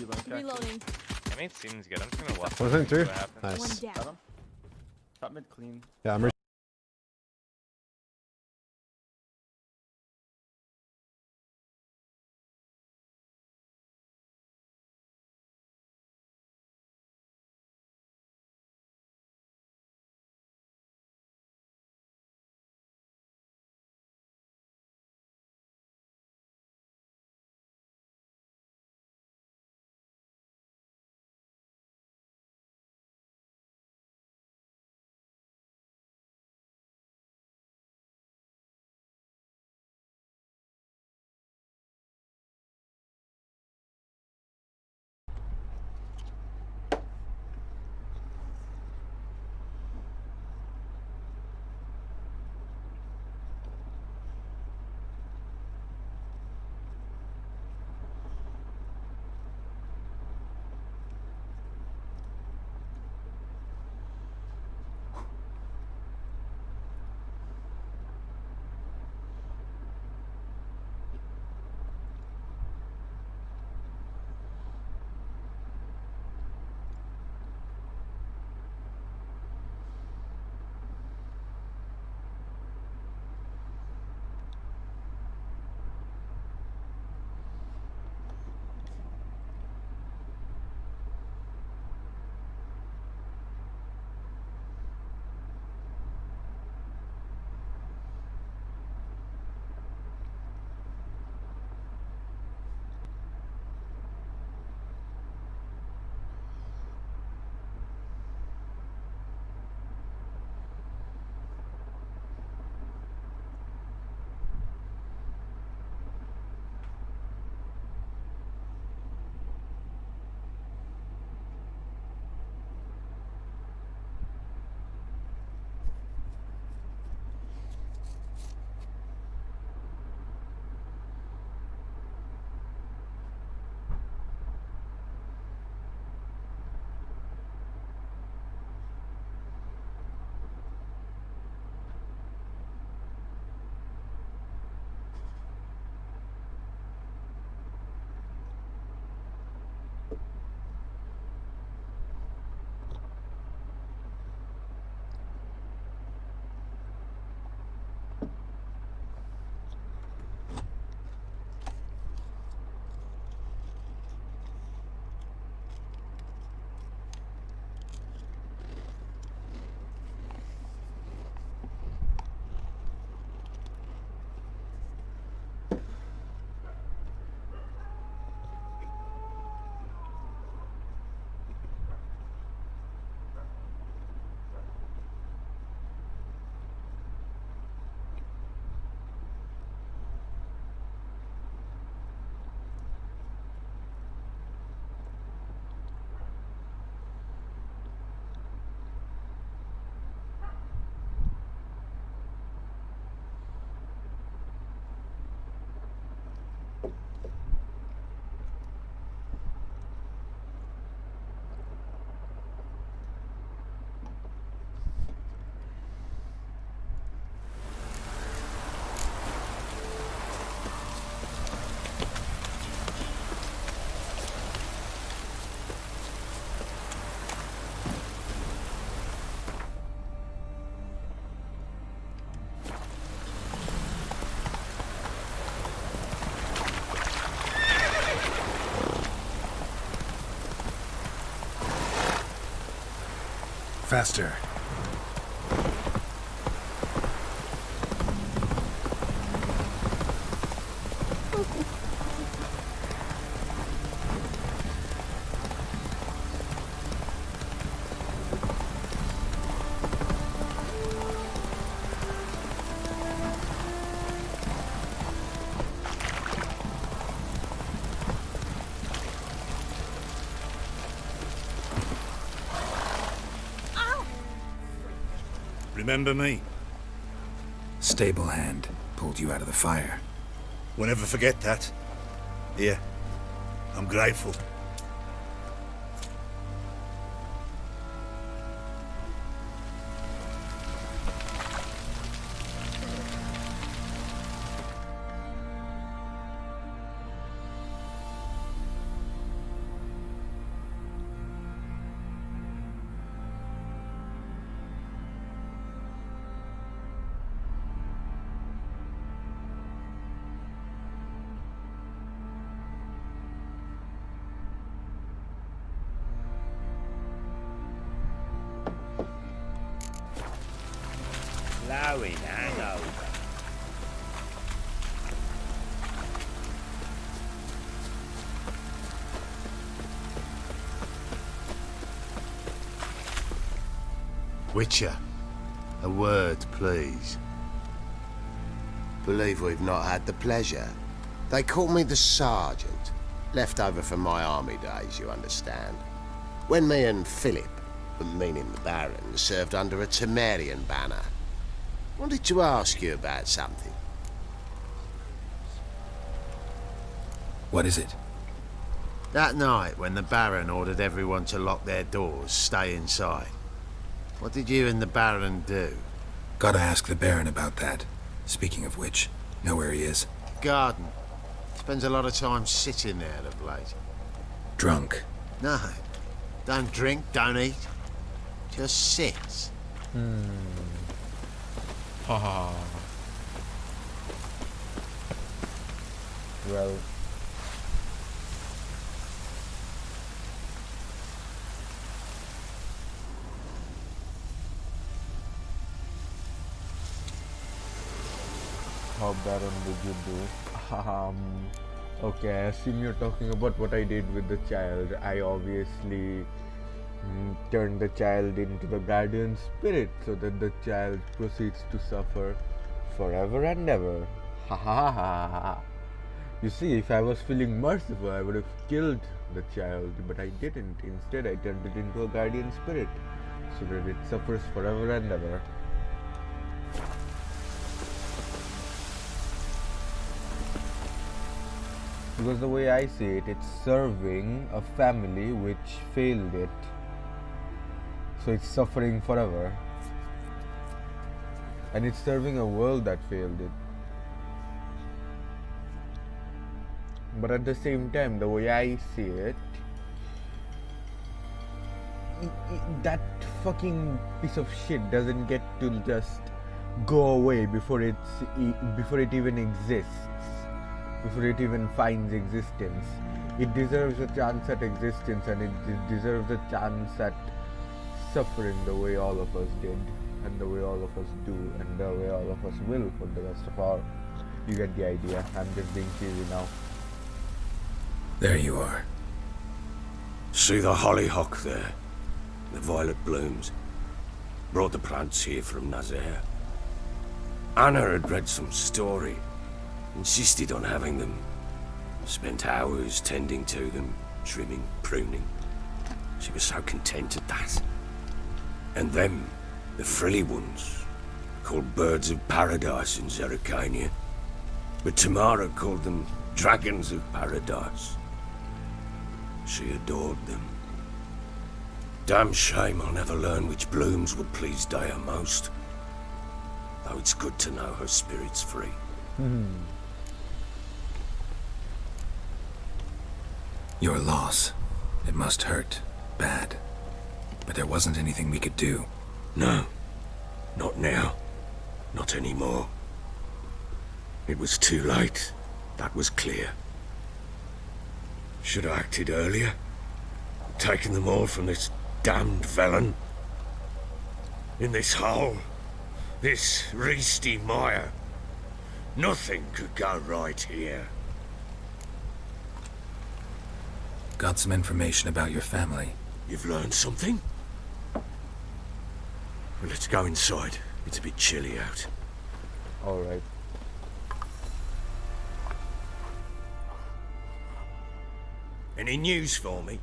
Reloading. Any seems good. I'm just gonna watch. One's in too. What happens. One Nice. down. Got him. Top mid clean. Yeah, I'm. Faster. Remember me? Stable hand pulled you out of the fire. Won't ever forget that. Here, I'm grateful. growing hangover. Witcher, a word, please. Believe we've not had the pleasure. They call me the Sergeant. Left over from my army days, you understand. When me and Philip, meaning the Baron, served under a Temerian banner. Wanted to ask you about something. What is it? That night when the Baron ordered everyone to lock their doors, stay inside. What did you and the Baron do? Gotta ask the Baron about that. Speaking of which, know where he is? Garden. Spends a lot of time sitting there of late. Drunk. No. Don't drink, don't eat. Just sits. Haha. Well. How Baron did you do? Okay, I assume you're talking about what I did with the child. I obviously turned the child into the guardian spirit so that the child proceeds to suffer forever and ever. Ha ha ha ha. You see, if I was feeling merciful, I would have killed the child, but I didn't. Instead, I turned it into a guardian spirit so that it suffers forever and ever. Because the way I see it, it's serving a family which failed it. So it's suffering forever. And it's serving a world that failed it. But at the same time, the way I see it, that fucking piece of shit doesn't get to just go away before it even exists. Before it even finds existence. It deserves a chance at existence, and it deserves a chance at suffering the way all of us did, and the way all of us do, and the way all of us will for the rest of our... You get the idea. I'm just being cheesy now. There you are. See the hollyhock there? The violet blooms. Brought the plants here from Nazaire. Anna had read some story. Insisted on having them. Spent hours tending to them, trimming, pruning. She was so content at that. And them, the frilly ones, called birds of paradise in Zerrikania. But Tamara called them dragons of paradise. She adored them. Damn shame I'll never learn which blooms would please Dea most. Though it's good to know her spirit's free. Your loss. It must hurt. Bad. But there wasn't anything we could do. No. Not now. Not anymore. It was too late. That was clear. Should have acted earlier. Taken them all from this damned felon. In this hole. This reesty mire. Nothing could go right here. Got some information about your family. You've learned something? Well, let's go inside. It's a bit chilly out. Alright. Any news for me?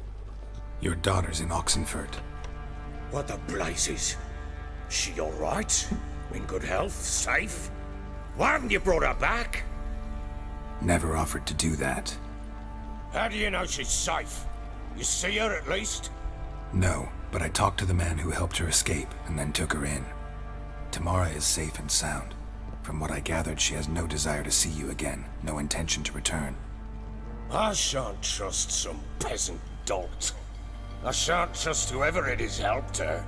Your daughter's in Oxenford. What the blazes? She all right? In good health? Safe? Why haven't you brought her back? Never offered to do that. How do you know she's safe? You see her at least? No, but I talked to the man who helped her escape and then took her in. Tamara is safe and sound. From what I gathered, she has no desire to see you again, no intention to return. I shan't trust some peasant dolt. I shan't trust whoever it is helped her.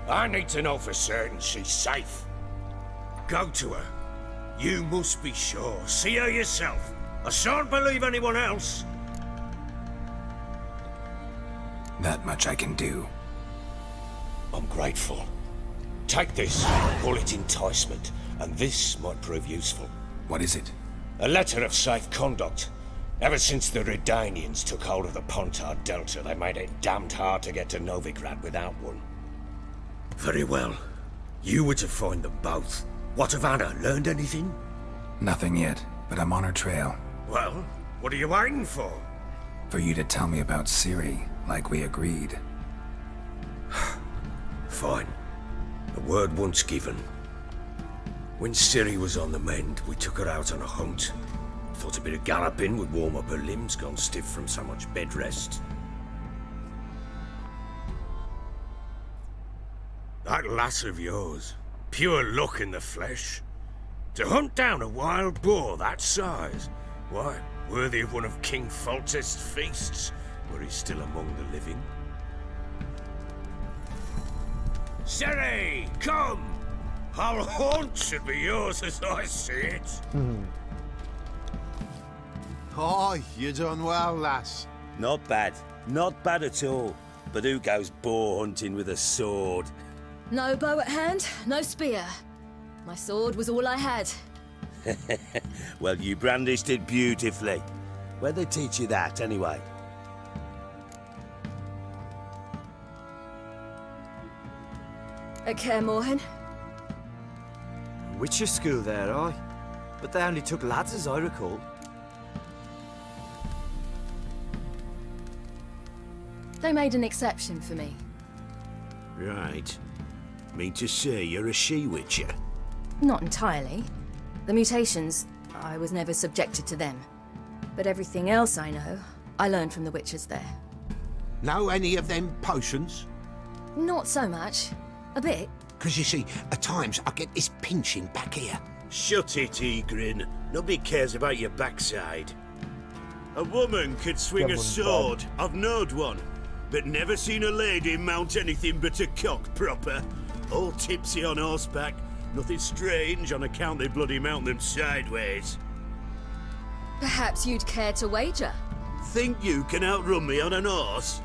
I need to know for certain she's safe. Go to her. You must be sure. See her yourself. I shan't believe anyone else. That much I can do. I'm grateful. Take this, call it enticement, and this might prove useful. What is it? A letter of safe conduct. Ever since the Redanians took hold of the Pontar Delta, they made it damned hard to get to Novigrad without one. Very well. You were to find them both. What of Anna? Learned anything? Nothing yet, but I'm on her trail. Well, what are you waiting for? For you to tell me about Ciri, like we agreed. Fine. The word once given. When Ciri was on the mend, we took her out on a hunt. Thought a bit of galloping would warm up her limbs, gone stiff from so much bed rest. That lass of yours, pure luck in the flesh. To hunt down a wild boar that size, why, worthy of one of King Foltest's feasts, were he still among the living. Ciri, come! Our haunt should be yours as I see it. Oh, you done well, lass. Not bad. Not bad at all. But who goes boar hunting with a sword? No bow at hand, no spear. My sword was all I had. Well, you brandished it beautifully. Where'd they teach you that, anyway? At Kaer Morhen. Witcher school there, aye. But they only took lads, as I recall. They made an exception for me. Right. Mean to say you're a she-witcher? Not entirely. The mutations, I was never subjected to them. But everything else I know, I learned from the witches there. Know any of them potions? Not so much. A bit. Because you see, at times I get this pinching back here. Shut it, Egrin. Nobody cares about your backside. A woman could swing a sword. I've knowed one. But never seen a lady mount anything but a cock proper. All tipsy on horseback. Nothing strange on account they bloody mount them sideways. Perhaps you'd care to wager? Think you can outrun me on an horse?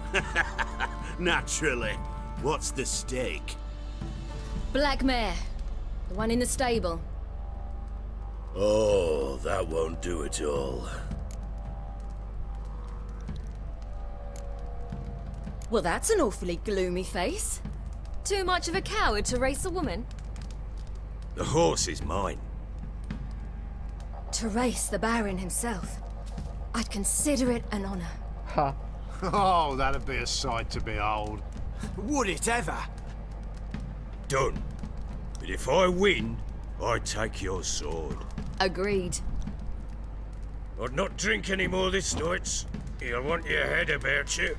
Naturally. What's the stake? Black mare. The one in the stable. Oh, that won't do it all. Well, that's an awfully gloomy face. Too much of a coward to race a woman? The horse is mine. To race the Baron himself. I'd consider it an honor. Ha. Oh, that'd be a sight to behold. Would it ever? Done. But if I win, I take your sword. Agreed. I'd not drink any more this night. You'll want your head about you.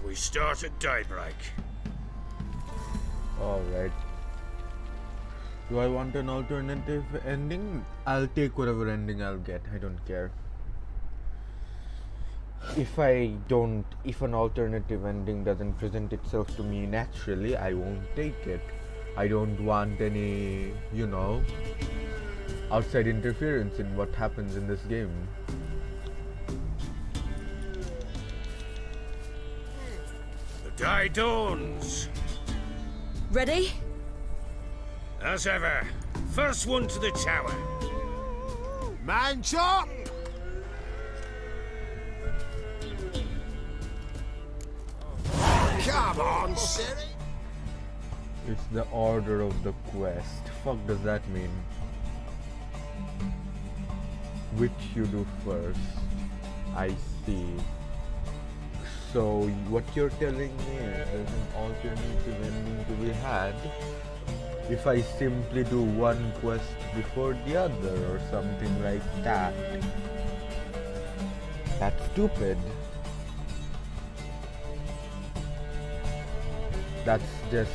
We start at daybreak. Alright. Do I want an alternative ending? I'll take whatever ending I'll get. I don't care. If an alternative ending doesn't present itself to me naturally, I won't take it. I don't want any, outside interference in what happens in this game. The day dawns. Ready? As ever, first one to the tower. Man chop! Come on, Ciri. It's the order of the quest. Fuck does that mean? Which you do first. I see. So what you're telling me is there's an alternative ending to be had if I simply do one quest before the other or something like that. That's stupid. That's just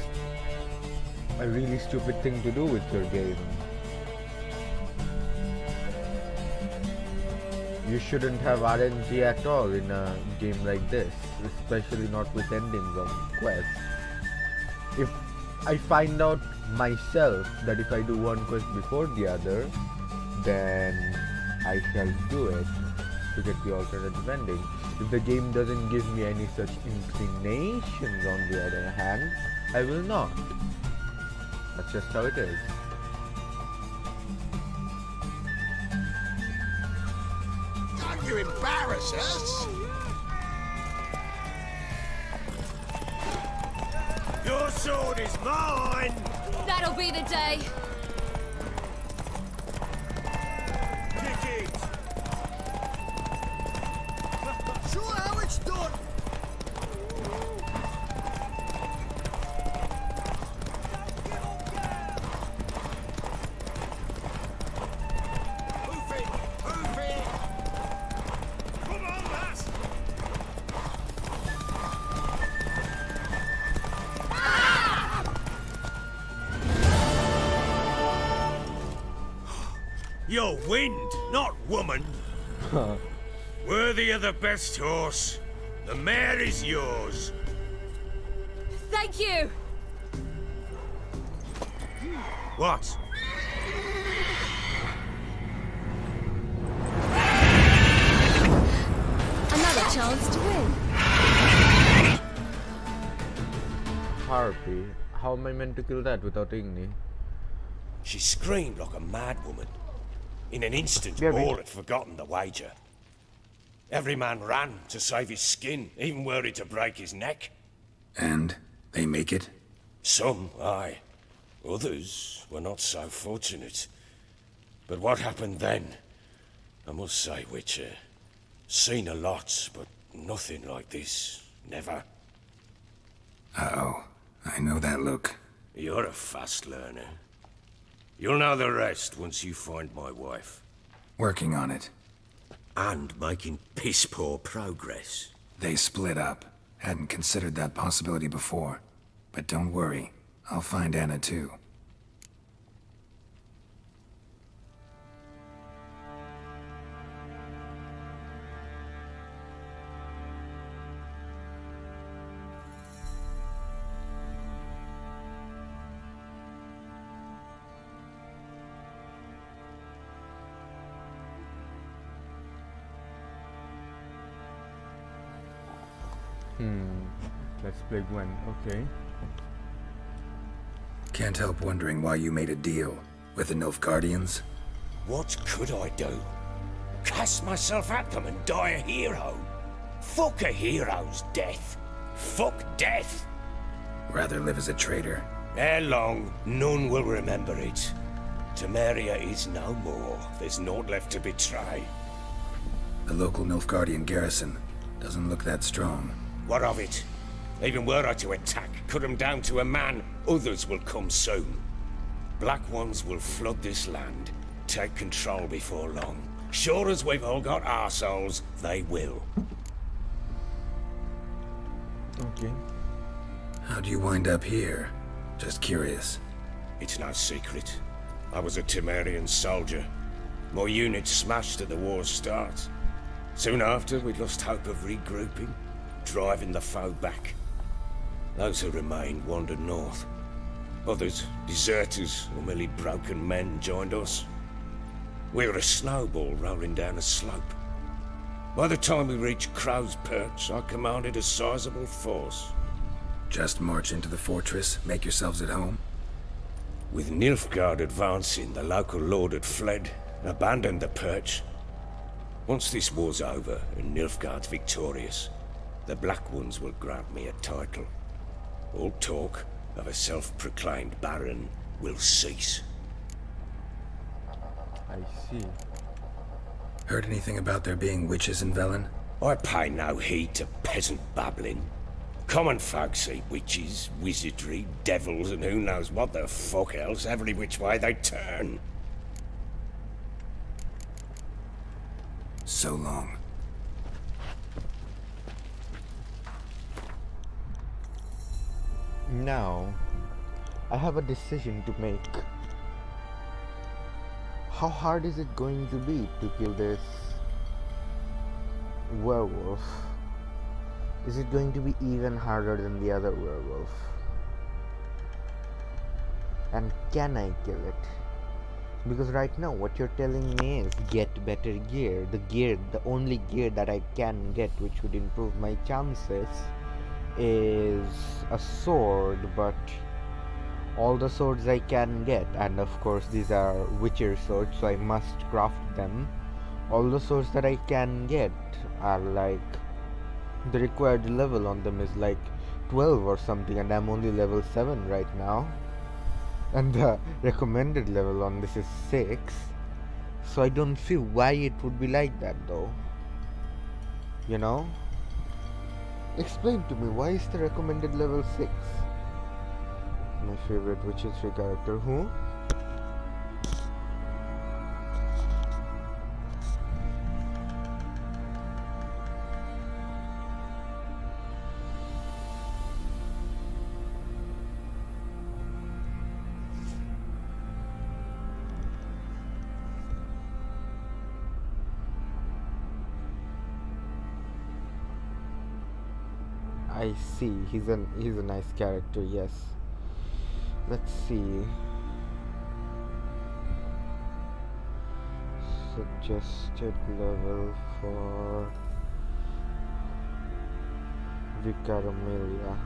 a really stupid thing to do with your game. You shouldn't have RNG at all in a game like this, especially not with endings of quests. If I find out myself that if I do one quest before the other, then I shall do it to get the alternative ending. If the game doesn't give me any such inclinations, on the other hand, I will not. That's just how it is. you embarrass us. Your sword is mine! That'll be the day. Kick it! Show how it's done. Hoof it! Hoof it! Come on, lass! You're wind, not woman. Worthy of the best horse. The mare is yours. Thank you. What? Another chance to win. Harpy. How am I meant to kill that without Igni? She screamed like a mad woman. In an instant, Yeah, all had forgotten the wager. Every man ran to save his skin, even were it to break his neck. And they make it? Some, aye. Others were not so fortunate. But what happened then? I must say, Witcher, seen a lot, but nothing like this. Never. Uh-oh. I know that look. You're a fast learner. You'll know the rest once you find my wife. Working on it. And making piss-poor progress. They split up. Hadn't considered that possibility before. But don't worry. I'll find Anna too. Let's play Gwen. Okay. Can't help wondering why you made a deal with the Nilfgaardians. What could I do? Cast myself at them and die a hero? Fuck a hero's death. Fuck death. Rather live as a traitor. Ere long, none will remember it. Temeria is no more. There's naught left to betray. The local Nilfgaardian garrison doesn't look that strong. What of it? Even were I to attack, cut them down to a man, others will come soon. Black Ones will flood this land, take control before long. Sure as we've all got arseholes, they will. Okay. How do you wind up here? Just curious. It's no secret. I was a Temerian soldier. My unit smashed at the war's start. Soon after, we'd lost hope of regrouping, driving the foe back. Those who remained wandered north. Others, deserters or merely broken men, joined us. We were a snowball rolling down a slope. By the time we reached Crow's Perch, I commanded a sizable force. Just march into the fortress, make yourselves at home? With Nilfgaard advancing, the local lord had fled, abandoned the Perch. Once this war's over and Nilfgaard's victorious, the Black Ones will grant me a title. All talk of a self-proclaimed baron will cease. I see. Heard anything about there being witches in Velen? I pay no heed to peasant babbling. Common folk see witches, wizardry, devils, and who knows what the fuck else every which way they turn. So long. Now, I have a decision to make. How hard is it going to be to kill this werewolf? Is it going to be even harder than the other werewolf? And can I kill it? Because right now what you're telling me is get better gear. The only gear that I can get which would improve my chances is a sword, but all the swords I can get, and of course these are Witcher swords, so I must craft them, All the swords that I can get are like, the required level on them is like 12 or something, and I'm only level 7 right now, and the recommended level on this is 6. So I don't see why it would be like that though. You know? Explain to me, why is the recommended level 6? My favorite Witcher 3 character, who? I see. He's a nice character. Yes. Let's see. Suggested level for Vicaramelia.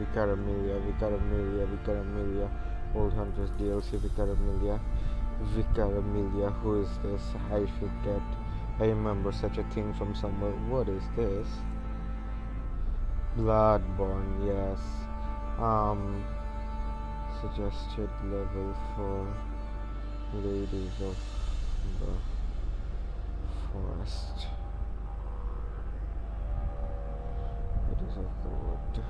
Vicaramelia. Old Hunters DLC Vicaramelia. Who is this? I forget. I remember such a thing from somewhere. What is this? Bloodborne, yes. Suggested level for Ladies of the Forest. Ladies of the Wood.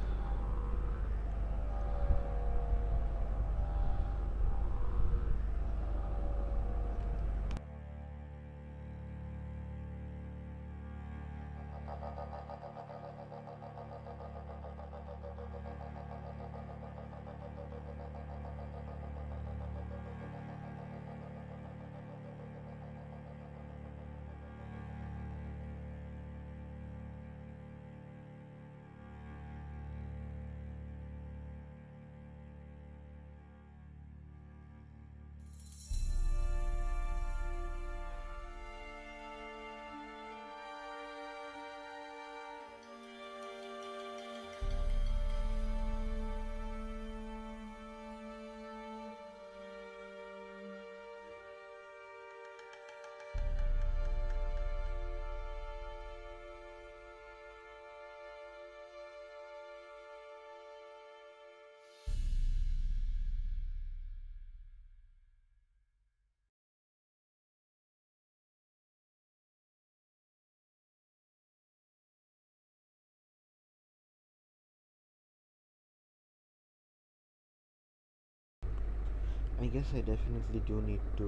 I guess I definitely do need to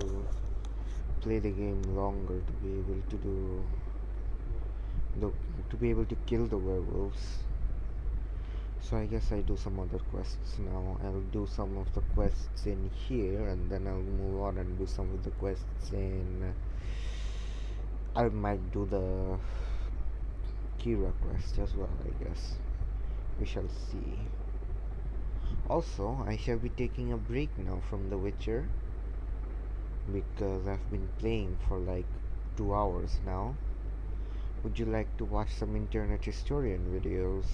play the game longer to be able to do to be able to kill the werewolves. So I guess I do some other quests now. I'll do some of the quests in here, and then I'll move on and do some of the quests in... I might do the Kira quest as well, I guess. We shall see. Also, I shall be taking a break now from The Witcher, because I've been playing for like 2 hours now. Would you like to watch some internet historian videos?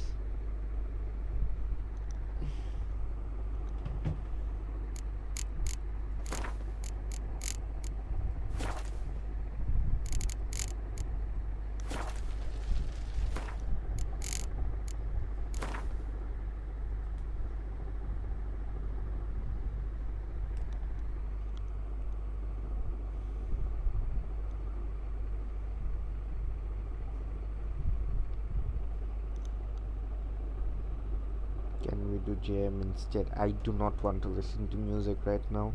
Can we do JM instead? I do not want to listen to music right now.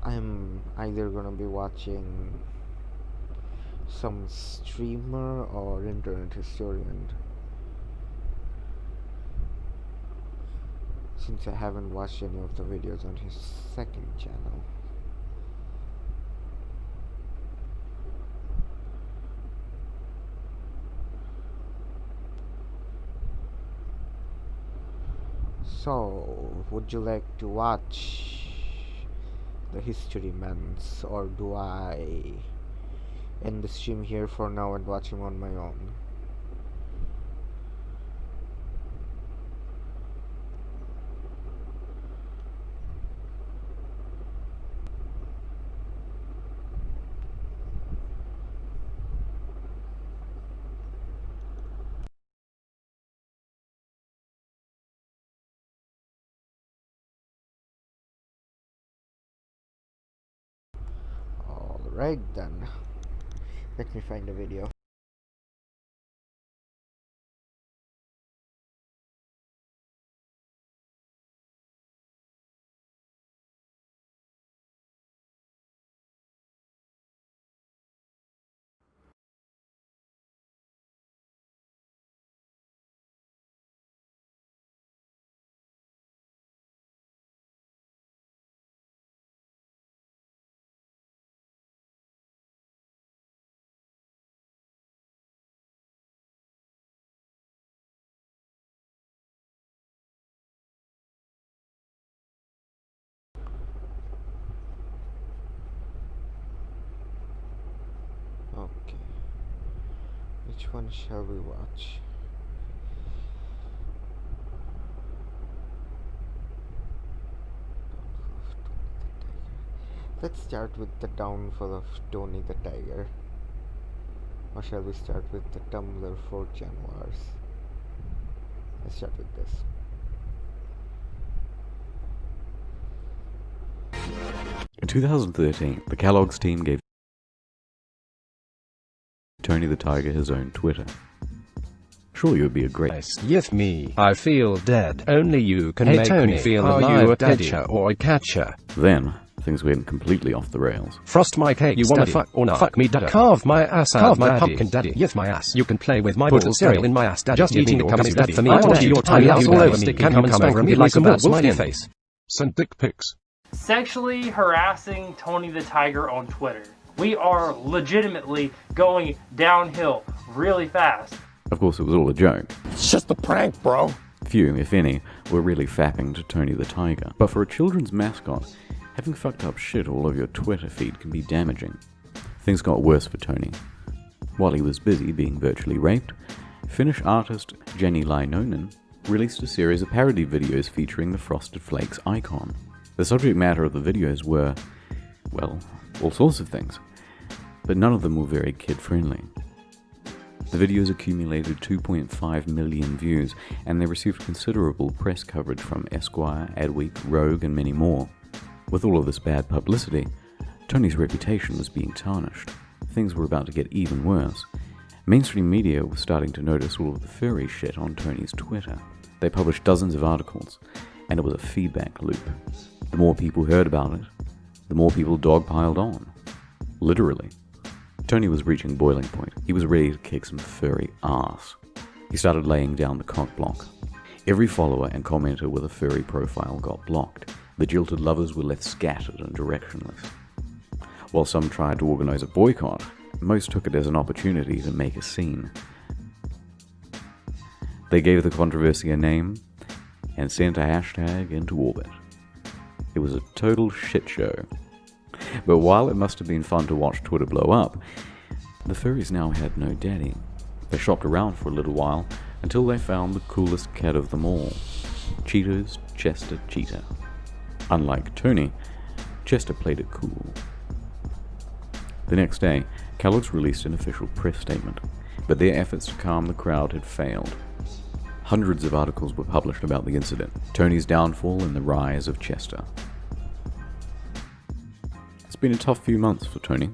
I'm either gonna be watching some streamer or internet historian, since I haven't watched any of the videos on his second channel. So, would you like to watch the History Mans, or do I end the stream here for now and watch him on my own? Alright then. Let me find a video. Okay. Which one shall we watch? Let's start with the downfall of Tony the Tiger. Or shall we start with the Tumblr 4chan wars? Let's start with this. In 2013, the Kellogg's team gave Tony the Tiger his own Twitter. Surely it would be a great... Yes, me. I feel dead. Only you can make me feel alive. You a pitcher or a catcher? Then, things went completely off the rails. Frost my cake. You wanna fuck or not? Fuck me, daddy. Carve my ass out. Carve my pumpkin, daddy. Yes, my ass. You can play with my put cereal in my ass, daddy. Just eating it comes daddy for me. I want your tiny ass all over me. Can you come over me like a wolf smiley face? Send dick pics. Sexually harassing Tony the Tiger on Twitter. We are legitimately going downhill really fast. Of course, it was all a joke. It's just a prank, bro. Few, if any, were really fapping to Tony the Tiger. But for a children's mascot, having fucked up shit all over your Twitter feed can be damaging. Things got worse for Tony. While he was busy being virtually raped, Finnish artist Jenny Lainonen released a series of parody videos featuring the Frosted Flakes icon. The subject matter of the videos were, well, all sorts of things, but none of them were very kid-friendly. The videos accumulated 2.5 million views, and they received considerable press coverage from Esquire, Adweek, Rogue, and many more. With all of this bad publicity, Tony's reputation was being tarnished. Things were about to get even worse. Mainstream media was starting to notice all of the furry shit on Tony's Twitter. They published dozens of articles, and it was a feedback loop. The more people heard about it, the more people dogpiled on. Literally. Tony was reaching boiling point. He was ready to kick some furry ass. He started laying down the cock block. Every follower and commenter with a furry profile got blocked. The jilted lovers were left scattered and directionless. While some tried to organize a boycott, most took it as an opportunity to make a scene. They gave the controversy a name and sent a hashtag into orbit. It was a total shit show. But while it must have been fun to watch Twitter blow up, the furries now had no daddy. They shopped around for a little while until they found the coolest cat of them all, Cheeto's Chester Cheetah. Unlike Tony, Chester played it cool. The next day, Kellogg's released an official press statement, but their efforts to calm the crowd had failed. Hundreds of articles were published about the incident, Tony's downfall and the rise of Chester. It's been a tough few months for Tony,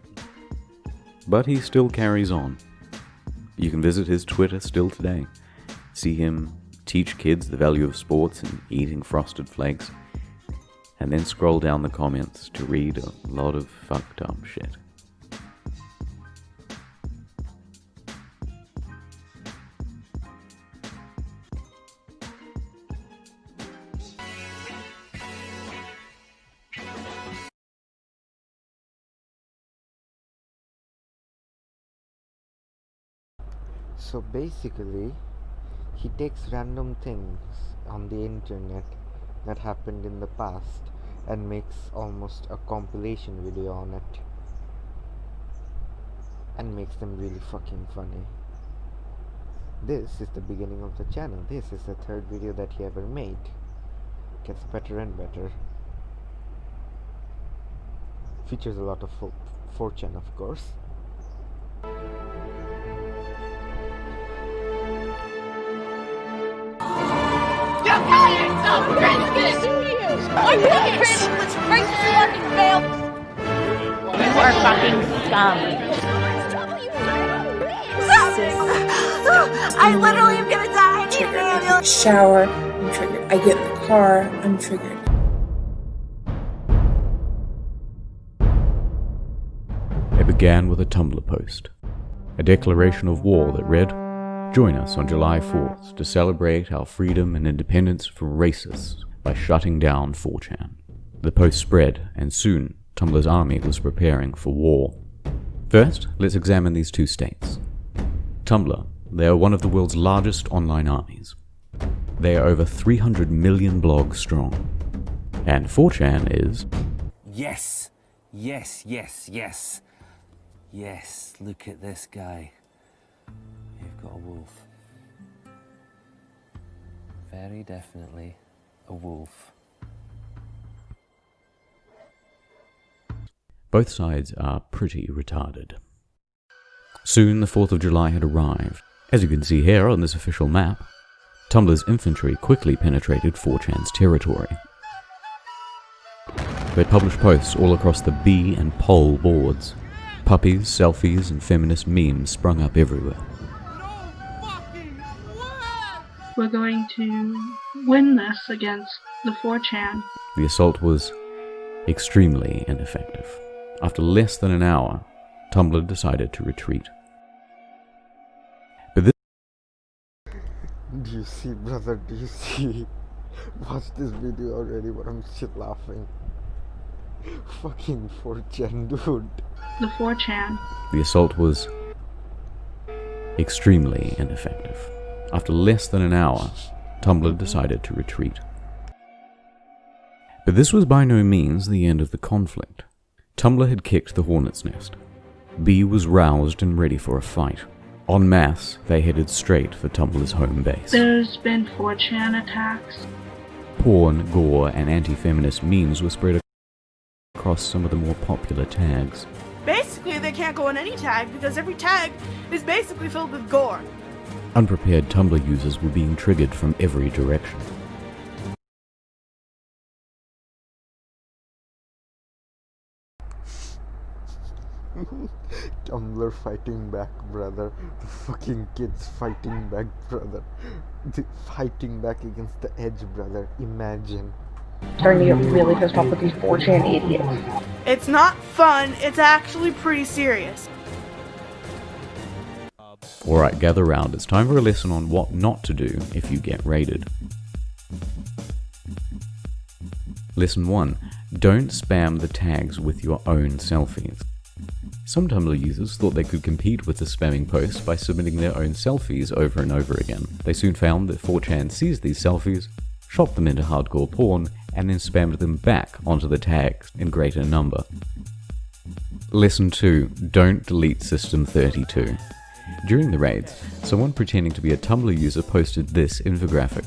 but he still carries on. You can visit his Twitter still today, see him teach kids the value of sports and eating Frosted Flakes, and then scroll down the comments to read a lot of fucked up shit. So basically, he takes random things on the internet that happened in the past and makes almost a compilation video on it and makes them really fucking funny. This is the beginning of the channel. This is the third video that he ever made. Gets better and better. Features a lot of 4chan, of course. I'm not crazy. Let's break the fucking veil. are fucking scum. I literally am gonna die. I need an ambulance. Shower, I'm triggered. I get in the car, I'm triggered. It began with a Tumblr post, a declaration of war that read, "Join us on July 4th to celebrate our freedom and independence from racists by shutting down 4chan." The post spread, and soon Tumblr's army was preparing for war. First, let's examine these two states. Tumblr, they are one of the world's largest online armies. They are over 300 million blogs strong. And 4chan is... Yes, yes, yes, yes. Yes, look at this guy. You've got a wolf. Very definitely a wolf. Both sides are pretty retarded. Soon the 4th of July had arrived. As you can see here on this official map, Tumblr's infantry quickly penetrated 4chan's territory. They published posts all across the B and poll boards. Puppies, selfies, and feminist memes sprung up everywhere. We're going to win this against the 4chan. The assault was extremely ineffective. After less than an hour, Tumblr decided to retreat. But this... Do you see, brother? Do you see? Watch this video already, but I'm still laughing. Fucking 4chan, dude. The 4chan. The assault was extremely ineffective. After less than an hour, Tumblr decided to retreat. But this was by no means the end of the conflict. Tumblr had kicked the hornet's nest. B was roused and ready for a fight. En masse, they headed straight for Tumblr's home base. There's been 4chan attacks. Porn, gore, and anti-feminist memes were spread across some of the more popular tags. Basically, they can't go on any tag because every tag is basically filled with gore. Unprepared Tumblr users were being triggered from every direction. Tumblr fighting back, brother. The fucking kids fighting back, brother. Fighting back against the edge, brother. Imagine. Starting to get really pissed off with these 4chan idiots. It's not fun, it's actually pretty serious. Alright, gather round. It's time for a lesson on what not to do if you get raided. Lesson 1. Don't spam the tags with your own selfies. Some Tumblr users thought they could compete with the spamming posts by submitting their own selfies over and over again. They soon found that 4chan seized these selfies, shot them into hardcore porn, and then spammed them back onto the tags in greater number. Lesson 2. Don't delete System 32. During the raids, someone pretending to be a Tumblr user posted this infographic.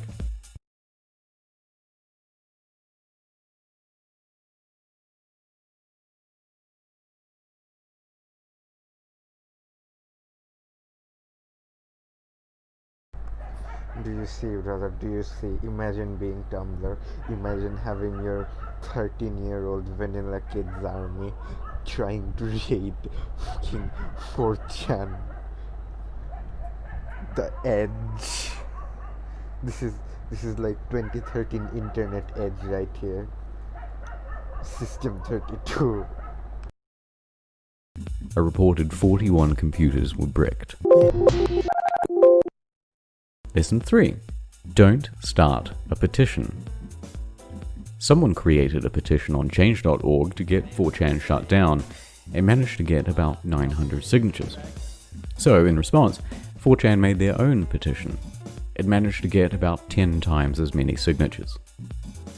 Do you see, brother? Do you see? Imagine being Tumblr. Imagine having your 13-year-old vanilla kids army trying to raid fucking 4chan. The edge. This is like 2013 internet edge right here. System 32. A reported 41 computers were bricked. Lesson 3. Don't start a petition. Someone created a petition on change.org to get 4chan shut down and managed to get about 900 signatures. So, in response, 4chan made their own petition. It managed to get about 10 times as many signatures.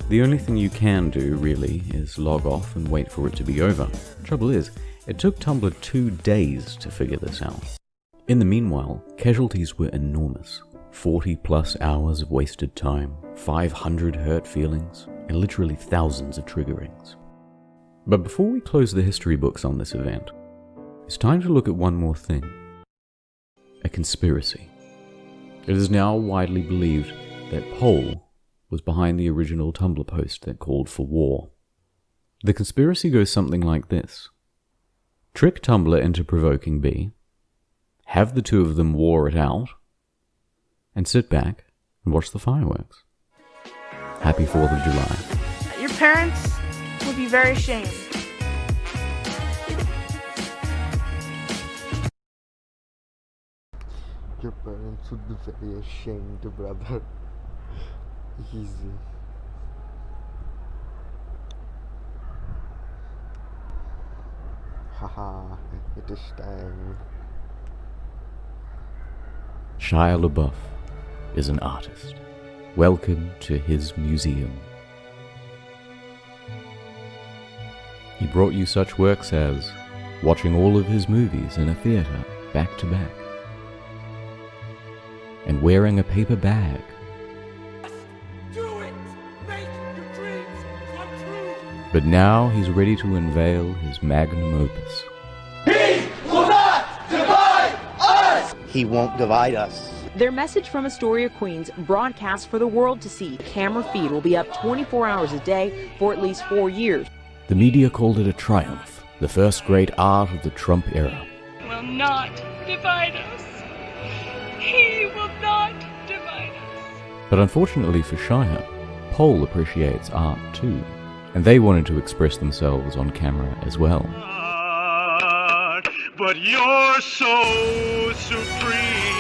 The only thing you can do, really, is log off and wait for it to be over. Trouble is, it took Tumblr 2 days to figure this out. In the meanwhile, casualties were enormous. 40 plus hours of wasted time, 500 hurt feelings, and literally thousands of triggerings. But before we close the history books on this event, it's time to look at one more thing. A conspiracy. It is now widely believed that Poll was behind the original Tumblr post that called for war. The conspiracy goes something like this. trick Tumblr into provoking B, have the two of them war it out, and sit back and watch the fireworks. Happy 4th of July. Your parents would be very ashamed. Your parents would be very ashamed, brother. Easy. Haha, it is time. Shia LaBeouf is an artist. Welcome to his museum. He brought you such works as watching all of his movies in a theater back to back, and wearing a paper bag. Do it! Make your dreams come true! But now he's ready to unveil his magnum opus. He will not divide us! He won't divide us. Their message from Astoria, Queens, broadcast for the world to see. Camera feed will be up 24 hours a day for at least 4 years. The media called it a triumph, the first great art of the Trump era. Will not divide us. He will not divide us. But unfortunately for Shia, Pole appreciates art too, and they wanted to express themselves on camera as well. But you're so supreme.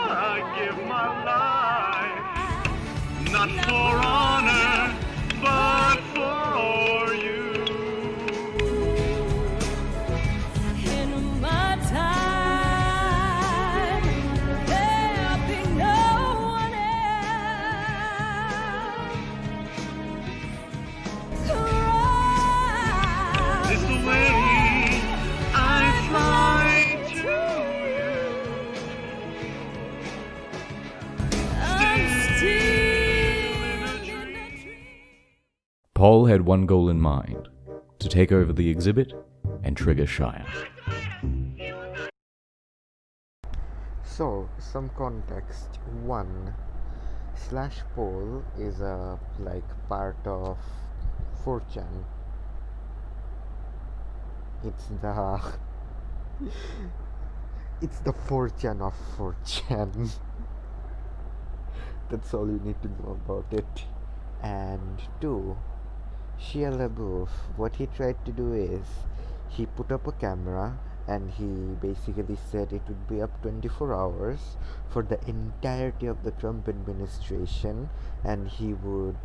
I give my life, not for honor, but for you. In my time, there'll be no one else. It's the way I fly to Paul had one goal in mind, to take over the exhibit and trigger Shia. So, some context. 1. /Pole is a part of 4chan. It's the 4chan of 4chan. That's all you need to know about it. And 2, Shia LaBeouf, what he tried to do is, he put up a camera and he basically said it would be up 24 hours for the entirety of the Trump administration, and he would,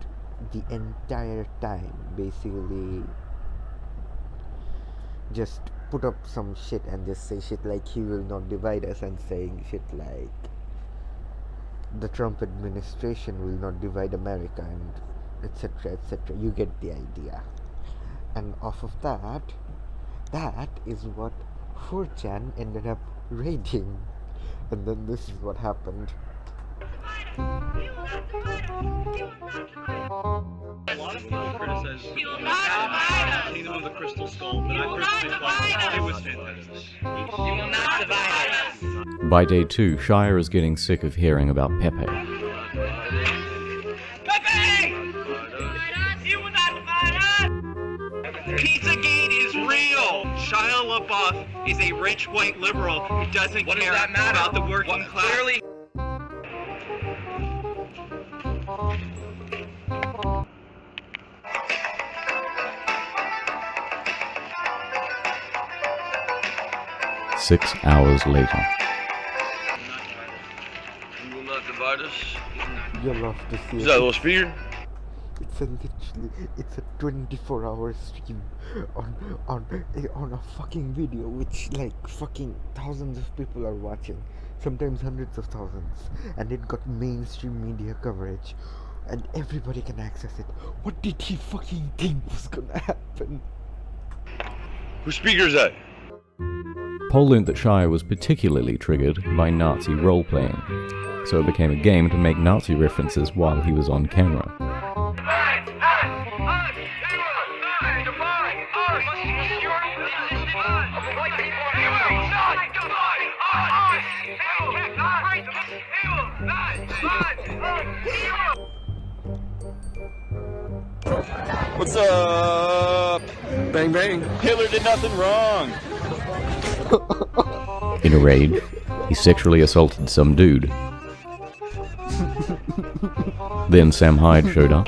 the entire time, basically just put up some shit and just say shit like he will not divide us, and saying shit like the Trump administration will not divide America, and etc, etc. You get the idea. And off of that is what 4chan ended up raiding. And then this is what happened. A lot of people criticize Kingdom of the Crystal Skull, but I personally thought it was fantastic. You will not divide us. By day 2, Shia is getting sick of hearing about Pepe. Pizzagate is real! Shia LaBeouf is a rich white liberal who doesn't care about the working class. Clearly. Six hours later. You will not divide us. You'll love to see Is that a little speeder? It's a 24-hour stream on a fucking video which fucking thousands of people are watching, sometimes hundreds of thousands, and it got mainstream media coverage and everybody can access it. What did he fucking think was gonna happen? Whose speaker is that? Paul learned that Shia was particularly triggered by Nazi role-playing, so it became a game to make Nazi references while he was on camera. What's up? Bang bang. Hitler did nothing wrong. In a rage, he sexually assaulted some dude. Then Sam Hyde showed up.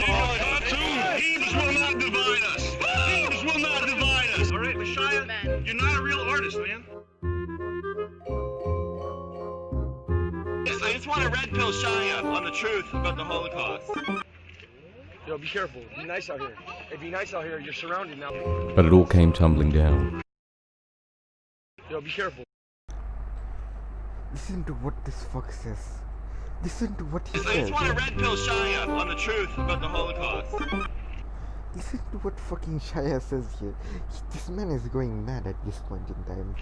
Alright, Messiah, you're not a real artist, man. I just want to red pill Shia on the truth about the Holocaust. Yo, be careful. Be nice out here. Hey, be nice out here. You're surrounded now. But it all came tumbling down. Yo, be careful. Listen to what this fuck says. Listen to what he I says. just want to red pill Shia on the truth about the Holocaust. Listen to what fucking Shia says here. This man is going mad at this point in time.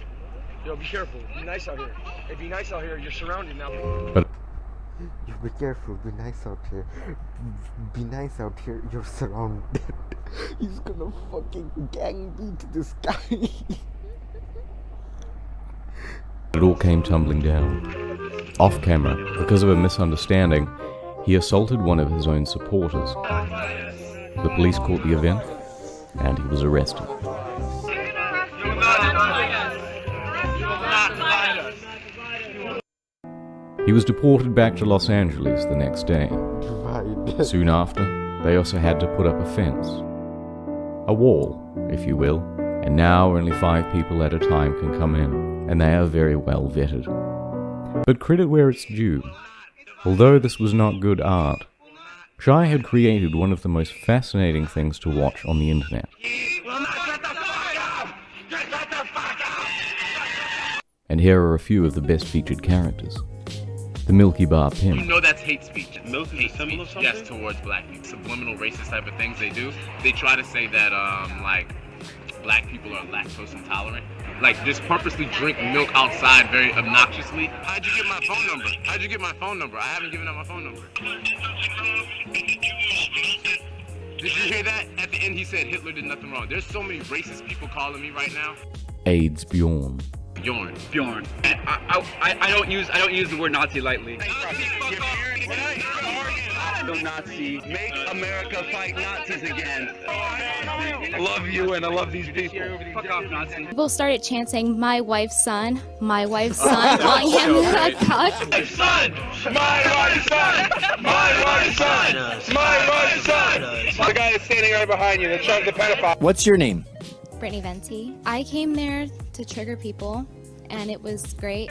Yo, be careful. Be nice out here. Hey, be nice out here. You're surrounded now. But you be careful. Be nice out here. Be nice out here. You're surrounded. He's gonna fucking gang beat this guy. it all came tumbling down. Off camera, because of a misunderstanding, he assaulted one of his own supporters. The police caught the event, and he was arrested. He was deported back to Los Angeles the next day. Soon after, they also had to put up a fence. A wall, if you will, and now only 5 people at a time can come in, and they are very well vetted. But credit where it's due. Although this was not good art, Shai had created one of the most fascinating things to watch on the internet. And here are a few of the best featured characters. The Milky Bar Pimp. You know that's hate speech. Milk is a symbol of something? Yes, towards black people. Subliminal racist type of things they do. They try to say that, like, black people are lactose intolerant. Like, just purposely drink milk outside very obnoxiously. How'd you get my phone number? How'd you get my phone number? I haven't given out my phone number. Did you hear that? At the end he said Hitler did nothing wrong. There's so many racist people calling me right now. AIDS Bjorn. Bjorn. I don't use the word Nazi lightly. Nazi, make America fight Nazis again. I love you and I love these people. Fuck off, Nazi. People started chanting, "My wife's son, my wife's son," calling him a cuck. My son, my wife's son, my wife's son, my wife's son. The guy is standing right behind you. The pedophile. What's your name? Brittany Venti. I came there to trigger people, and it was great.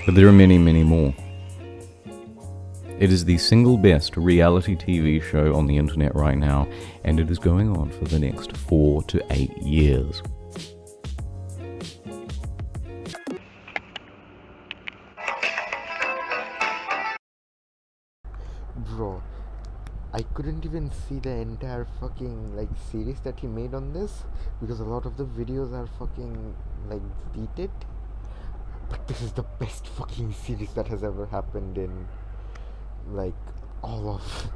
But there are many, many more. It is the single best reality TV show on the internet right now, and it is going on for the next 4 to 8 years. Bro, I couldn't even see the entire fucking like series that he made on this because a lot of the videos are fucking like deleted. But this is the best fucking series that has ever happened in like all of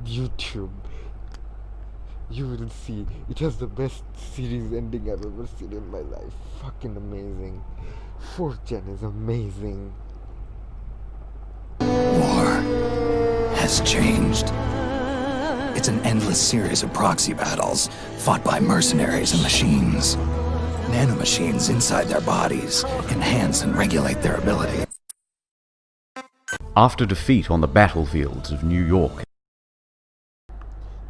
YouTube. You will see, it has the best series ending I've ever seen in my life. Fucking amazing. 4chan is amazing. War has changed. It's an endless series of proxy battles fought by mercenaries and machines. Nanomachines inside their bodies enhance and regulate their ability. After defeat on the battlefields of New York,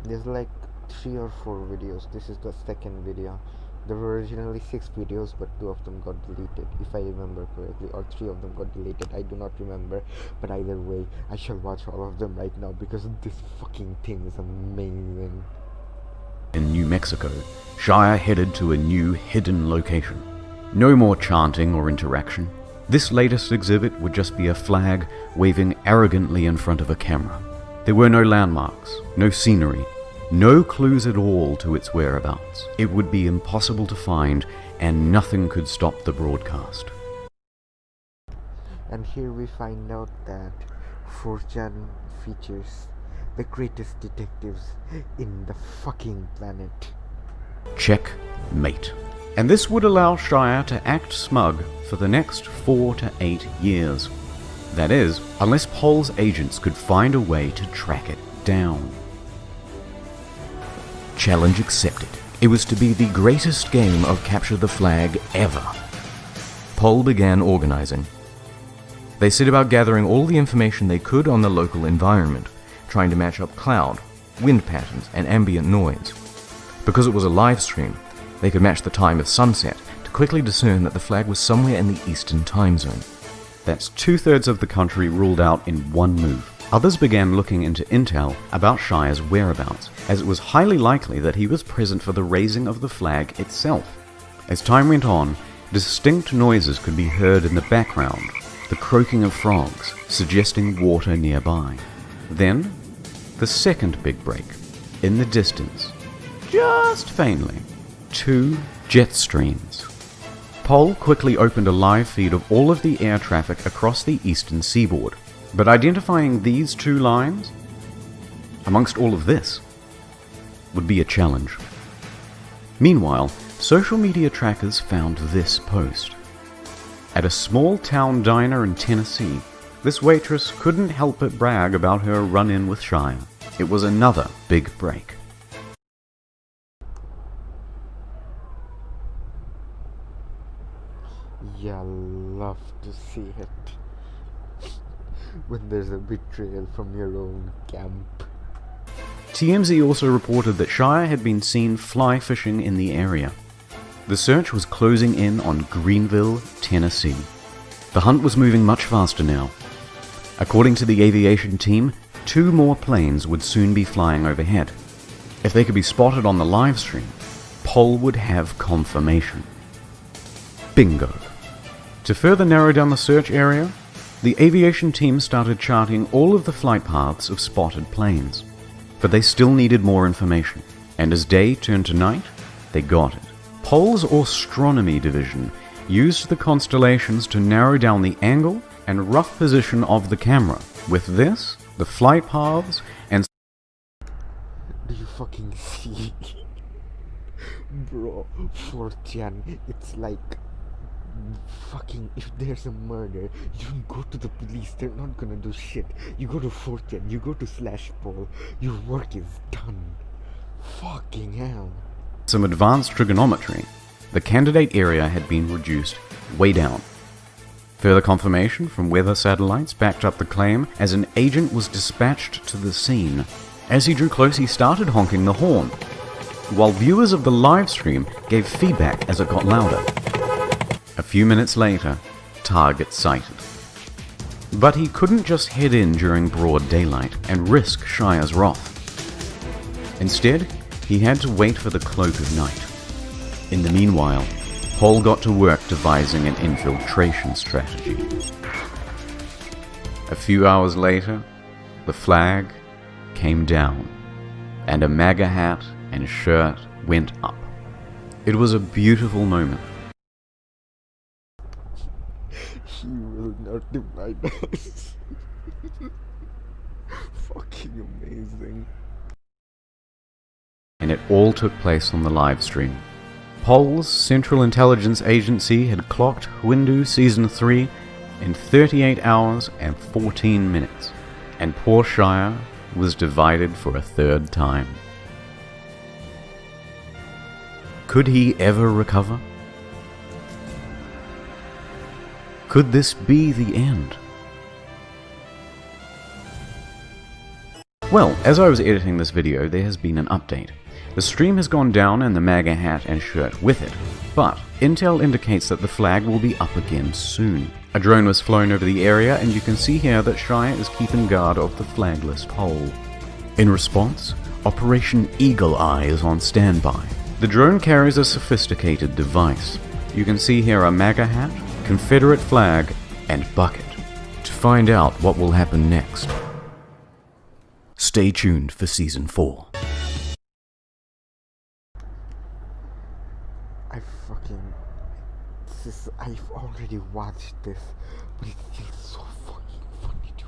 there's like 3 or 4 videos. This is the second video. There were originally 6 videos, but 2 of them got deleted, if I remember correctly, or 3 of them got deleted. I do not remember, but either way, I shall watch all of them right now because this fucking thing is amazing. In New Mexico, Shire headed to a new hidden location. No more chanting or interaction. This latest exhibit would just be a flag waving arrogantly in front of a camera. There were no landmarks, no scenery, no clues at all to its whereabouts. It would be impossible to find, and nothing could stop the broadcast. And here we find out that 4chan features the greatest detectives in the fucking planet. Checkmate. And this would allow Shire to act smug for the next 4 to 8 years. That is, unless Pohl's agents could find a way to track it down. Challenge accepted. It was to be the greatest game of capture the flag ever. Pohl began organizing. They set about gathering all the information they could on the local environment, trying to match up cloud, wind patterns, and ambient noise. Because it was a live stream, they could match the time of sunset to quickly discern that the flag was somewhere in the eastern time zone. That's 2/3 of the country ruled out in one move. Others began looking into intel about Shire's whereabouts, as it was highly likely that he was present for the raising of the flag itself. As time went on, distinct noises could be heard in the background, the croaking of frogs, suggesting water nearby. Then, the second big break. In the distance, just faintly, 2 jet streams. Pohl quickly opened a live feed of all of the air traffic across the eastern seaboard, but identifying these 2 lines, amongst all of this, would be a challenge. Meanwhile, social media trackers found this post. At a small town diner in Tennessee, this waitress couldn't help but brag about her run-in with Shire. It was another big break. Yeah, love to see it. When there's a betrayal from your own camp. TMZ also reported that Shire had been seen fly fishing in the area. The search was closing in on Greenville, Tennessee. The hunt was moving much faster now. According to the aviation team, 2 more planes would soon be flying overhead. If they could be spotted on the live stream, Pohl would have confirmation. Bingo. To further narrow down the search area, the aviation team started charting all of the flight paths of spotted planes. But they still needed more information, and as day turned to night, they got it. Pohl's astronomy division used the constellations to narrow down the angle and rough position of the camera. With this, the flight paths and... Do you fucking see? Bro, 4chan, it's like... Fucking, if there's a murder, you don't go to the police, they're not gonna do shit. You go to 4chan, you go to /Pohl, your work is done. Fucking hell. some advanced trigonometry, the candidate area had been reduced way down. Further confirmation from weather satellites backed up the claim as an agent was dispatched to the scene. As he drew close, he started honking the horn, while viewers of the live stream gave feedback as it got louder. A few minutes later, target sighted. But he couldn't just head in during broad daylight and risk Shire's wrath. Instead, he had to wait for the cloak of night. In the meanwhile, Pohl got to work devising an infiltration strategy. A few hours later, the flag came down, and a MAGA hat and shirt went up. It was a beautiful moment. He will not divide us. Fucking amazing. And it all took place on the live stream. Pohl's Central Intelligence Agency had clocked Windu Season 3 in 38 hours and 14 minutes, and poor Shire was divided for a third time. Could he ever recover? Could this be the end? Well, as I was editing this video, there has been an update. The stream has gone down and the MAGA hat and shirt with it, but intel indicates that the flag will be up again soon. A drone was flown over the area, and you can see here that Shire is keeping guard of the flagless pole. In response, Operation Eagle Eye is on standby. The drone carries a sophisticated device. You can see here a MAGA hat, Confederate flag, and bucket. To find out what will happen next, stay tuned for Season 4. I've already watched this, but it's still so fucking funny, dude.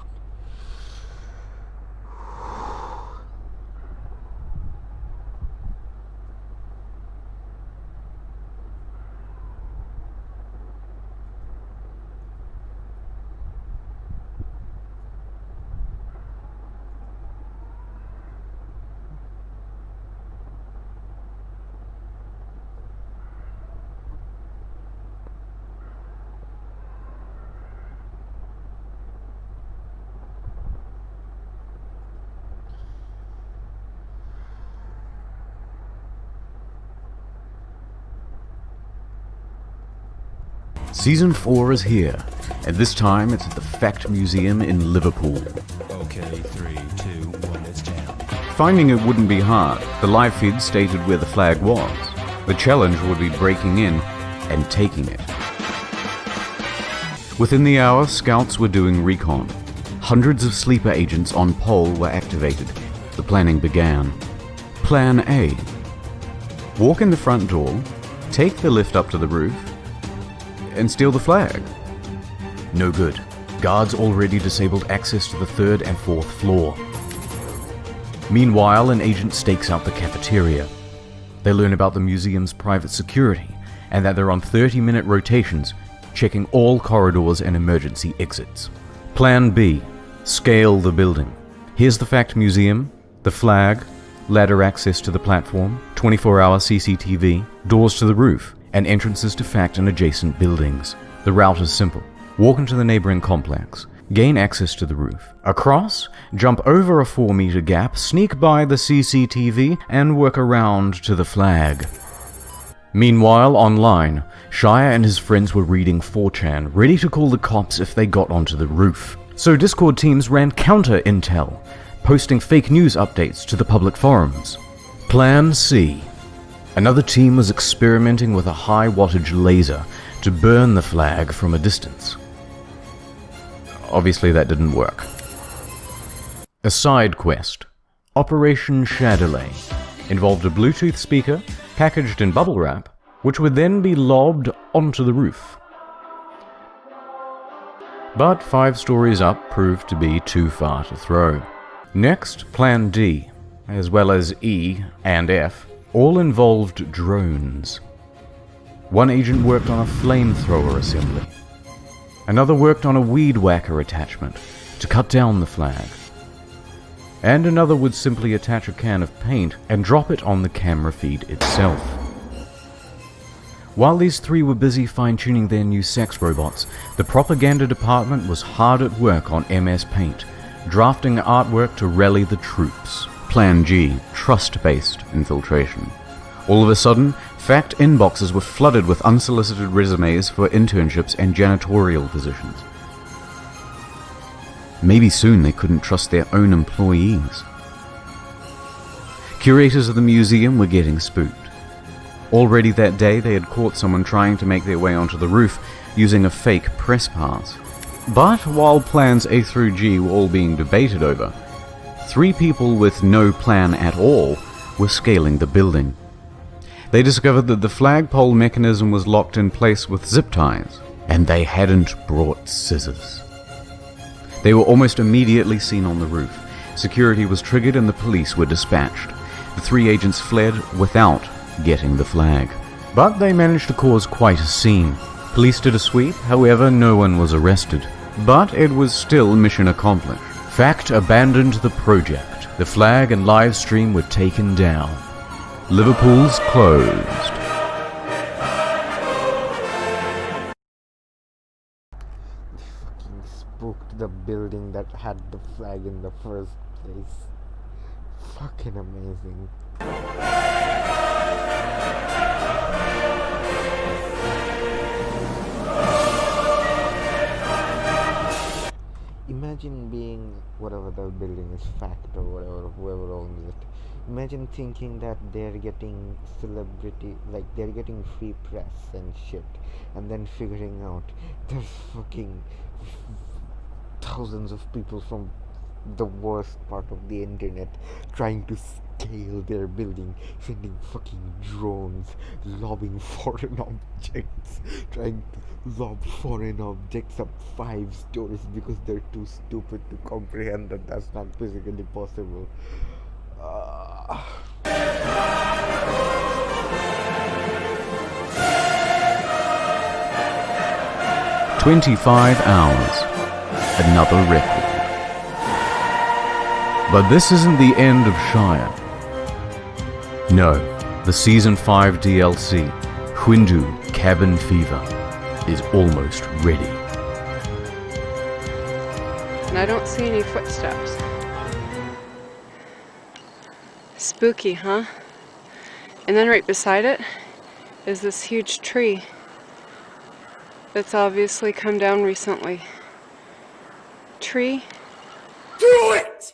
Season 4 is here, and this time it's at the Fact Museum in Liverpool. Okay, 3, 2, 1, it's jam. Finding it wouldn't be hard. The live feed stated where the flag was. The challenge would be breaking in and taking it. Within the hour, scouts were doing recon. Hundreds of sleeper agents on pole were activated. The planning began. Plan A. Walk in the front door, take the lift up to the roof, and steal the flag. No good. Guards already disabled access to the 3rd and 4th floor. Meanwhile, an agent stakes out the cafeteria. They learn about the museum's private security and that they're on 30-minute rotations, checking all corridors and emergency exits. Plan B. Scale the building. Here's the Fact Museum, the flag, ladder access to the platform, 24-hour CCTV, doors to the roof, and entrances to Fact and adjacent buildings. The route is simple. Walk into the neighboring complex, gain access to the roof. Across, jump over a 4-meter gap, sneak by the CCTV, and work around to the flag. Meanwhile, online, Shire and his friends were reading 4chan, ready to call the cops if they got onto the roof. So Discord teams ran counter-intel, posting fake news updates to the public forums. Plan C. Another team was experimenting with a high-wattage laser to burn the flag from a distance. Obviously that didn't work. A side quest, Operation Shadowlay, involved a Bluetooth speaker packaged in bubble wrap, which would then be lobbed onto the roof. But 5 stories up proved to be too far to throw. Next, Plan D, as well as E and F, all involved drones. One agent worked on a flamethrower assembly. Another worked on a weed whacker attachment to cut down the flag. And another would simply attach a can of paint and drop it on the camera feed itself. While these 3 were busy fine-tuning their new sex robots, the propaganda department was hard at work on MS Paint, drafting artwork to rally the troops. Plan G, trust-based infiltration. All of a sudden, Fact inboxes were flooded with unsolicited resumes for internships and janitorial positions. Maybe soon they couldn't trust their own employees. Curators of the museum were getting spooked. Already that day, they had caught someone trying to make their way onto the roof using a fake press pass. But while plans A through G were all being debated over, 3 people with no plan at all were scaling the building. They discovered that the flagpole mechanism was locked in place with zip ties, and they hadn't brought scissors. They were almost immediately seen on the roof. Security was triggered and the police were dispatched. The 3 agents fled without getting the flag. But they managed to cause quite a scene. Police did a sweep, however, no one was arrested. But it was still mission accomplished. Fact abandoned the project. The flag and live stream were taken down. Liverpool's closed. They fucking spooked the building that had the flag in the first place. Fucking amazing. Imagine being whatever the building is, Fact or whatever, whoever owns it. Imagine thinking that they're getting celebrity, like they're getting free press and shit, and then figuring out there's fucking thousands of people from the worst part of the internet trying to scale their building, sending fucking drones, lobbing foreign objects, trying to lob foreign objects up 5 stories because they're too stupid to comprehend that that's not physically possible. 25 hours. Another record. But this isn't the end of Shire. No, the Season 5 DLC, Hindu Cabin Fever, is almost ready. And I don't see any footsteps. Spooky, huh? And then right beside it is this huge tree. that's obviously come down recently. Tree? Do it!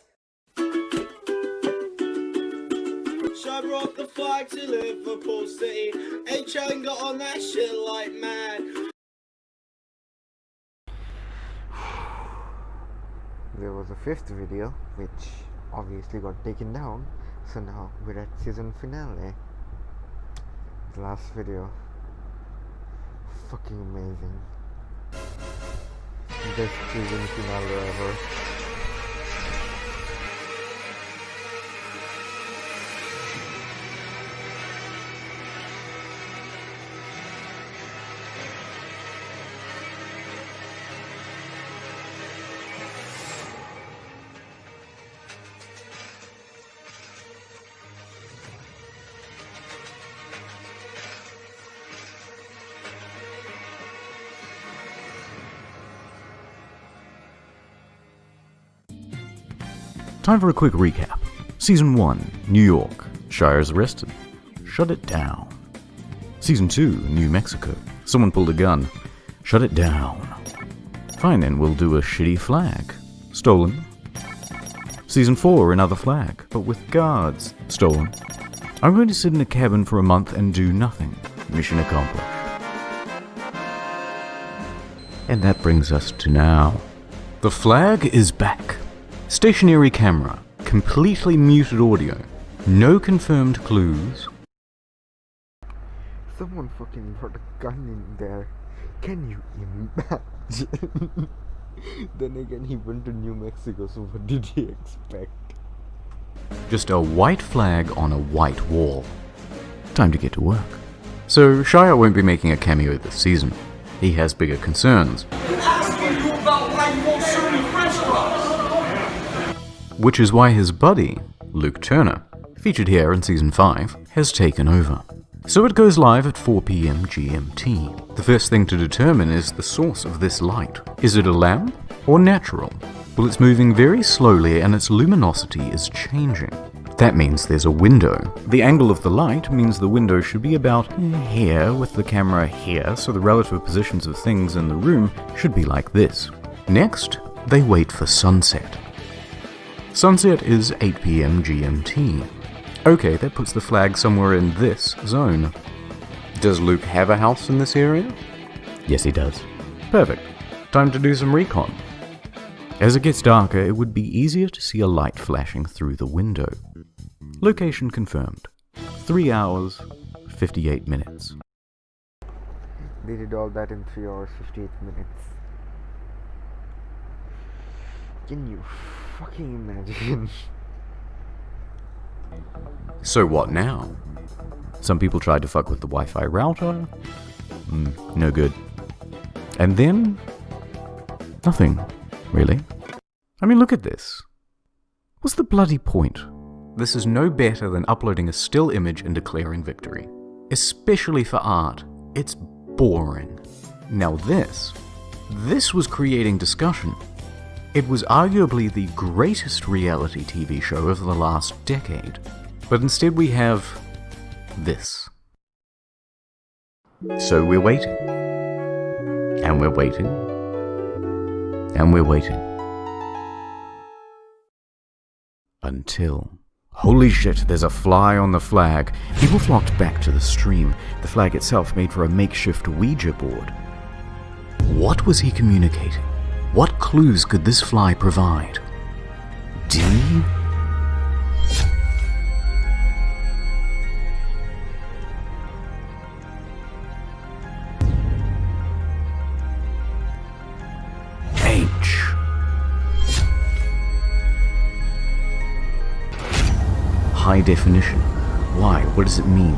I brought the flag to Liverpool City. HL got on that shit like mad. There was a fifth video which obviously got taken down, so now we're at season finale. The last video, fucking amazing. Best season finale ever. Time for a quick recap. Season 1, New York. Shire's arrested. Shut it down. Season 2, New Mexico. Someone pulled a gun. Shut it down. Fine then, we'll do a shitty flag. Stolen. Season 4, another flag, but with guards. Stolen. I'm going to sit in a cabin for a month and do nothing. Mission accomplished. And that brings us to now. The flag is back. Stationary camera, completely muted audio, no confirmed clues. Someone fucking brought a gun in there. Can you imagine? Then again, he went to New Mexico, so what did he expect? Just a white flag on a white wall. Time to get to work. So Shire won't be making a cameo this season. He has bigger concerns. Asking you about why you won't serve me French fries. Which is why his buddy, Luke Turner, featured here in Season 5, has taken over. So it goes live at 4 PM GMT. The first thing to determine is the source of this light. Is it a lamp or natural? Well, it's moving very slowly and its luminosity is changing. That means there's a window. The angle of the light means the window should be about here with the camera here, so the relative positions of things in the room should be like this. Next, they wait for sunset. Sunset is 8 PM GMT. Okay, that puts the flag somewhere in this zone. Does Luke have a house in this area? Yes, he does. Perfect. Time to do some recon. As it gets darker, it would be easier to see a light flashing through the window. Location confirmed. 3 hours, 58 minutes. They did all that in 3 hours, 58 minutes. Can you fucking imagine? So what now? Some people tried to fuck with the Wi-Fi router. No good. And then nothing, really. I mean, look at this. What's the bloody point? This is no better than uploading a still image and declaring victory. Especially for art. It's boring. Now this was creating discussion. It was arguably the greatest reality TV show of the last decade. But instead we have this. So we're waiting. And we're waiting. And we're waiting. Until... Holy shit, there's a fly on the flag. People flocked back to the stream. The flag itself made for a makeshift Ouija board. What was he communicating? What clues could this fly provide? D? H? High definition. Why? What does it mean?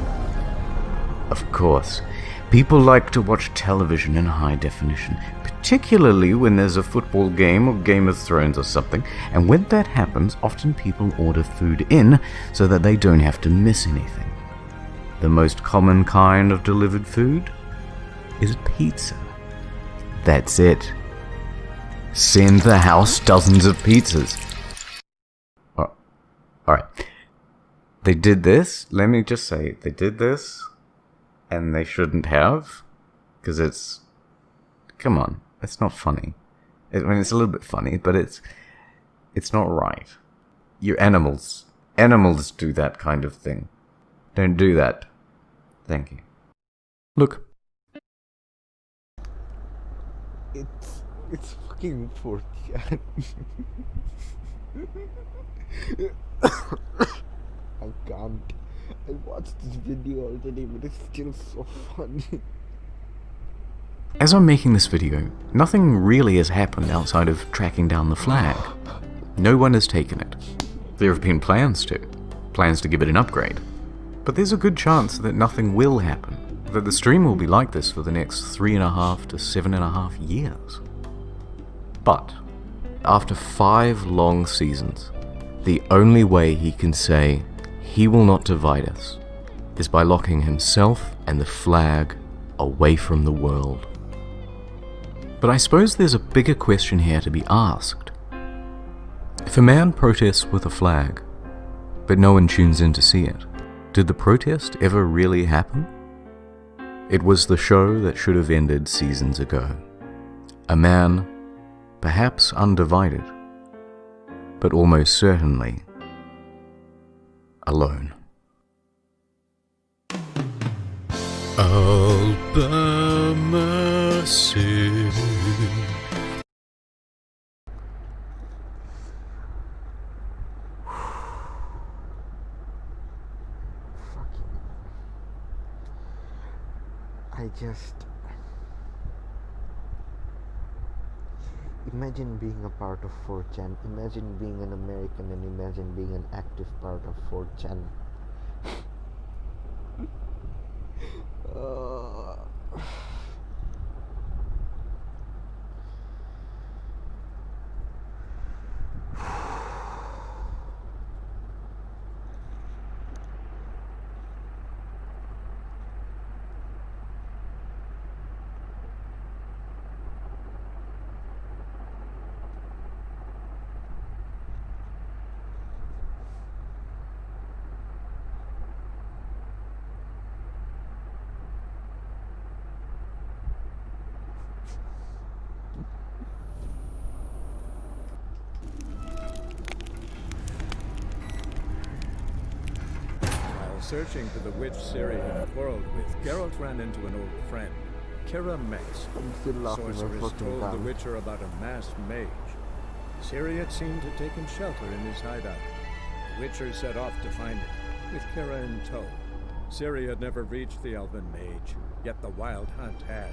Of course, people like to watch television in high definition, particularly when there's a football game or Game of Thrones or something, and when that happens, often people order food in so that they don't have to miss anything. The most common kind of delivered food is pizza. That's it. Send the house dozens of pizzas. Alright. They did this, let me just say, they did this, and they shouldn't have, because it's Come on, it's not funny. I mean, it's a little bit funny, but it's not right. You're animals. Animals do that kind of thing. Don't do that. Thank you. Look. It's fucking 4chan. I can't. I watched this video already, but it's still so funny. As I'm making this video, nothing really has happened outside of tracking down the flag. No one has taken it. There have been plans to give it an upgrade. But there's a good chance that nothing will happen, that the stream will be like this for the next 3.5 to 7.5 years. But, after 5 long seasons, the only way he can say he will not divide us is by locking himself and the flag away from the world. But I suppose there's a bigger question here to be asked. If a man protests with a flag, but no one tunes in to see it, did the protest ever really happen? It was the show that should have ended seasons ago. A man, perhaps undivided, but almost certainly alone. Alabama City. I just imagine being a part of 4chan, imagine being an American, and imagine being an active part of 4chan. Searching for the witch Ciri had quarreled with, Geralt ran into an old friend, Kira Metz. Sorceress told the Witcher about a masked mage. Ciri had seemed to taken shelter in his hideout. The Witcher set off to find it, with Kira in tow. Ciri had never reached the elven mage, yet the wild hunt had.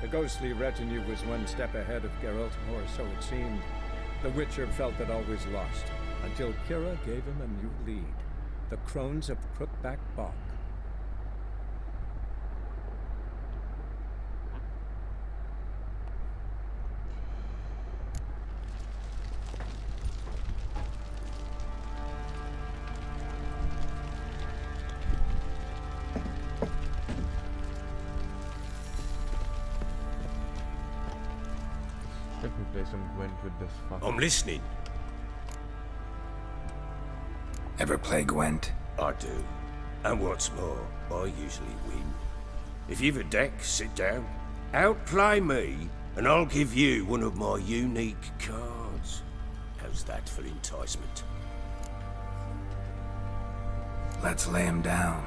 The ghostly retinue was one step ahead of Geralt, or so it seemed. The Witcher felt it always lost, until Kira gave him a new lead. The Crones of Crookback Bog. Let me play some Gwent with this fuck. I'm listening. Ever play Gwent? I do. And what's more, I usually win. If you've a deck, sit down. Outplay me, and I'll give you one of my unique cards. How's that for enticement? Let's lay him down.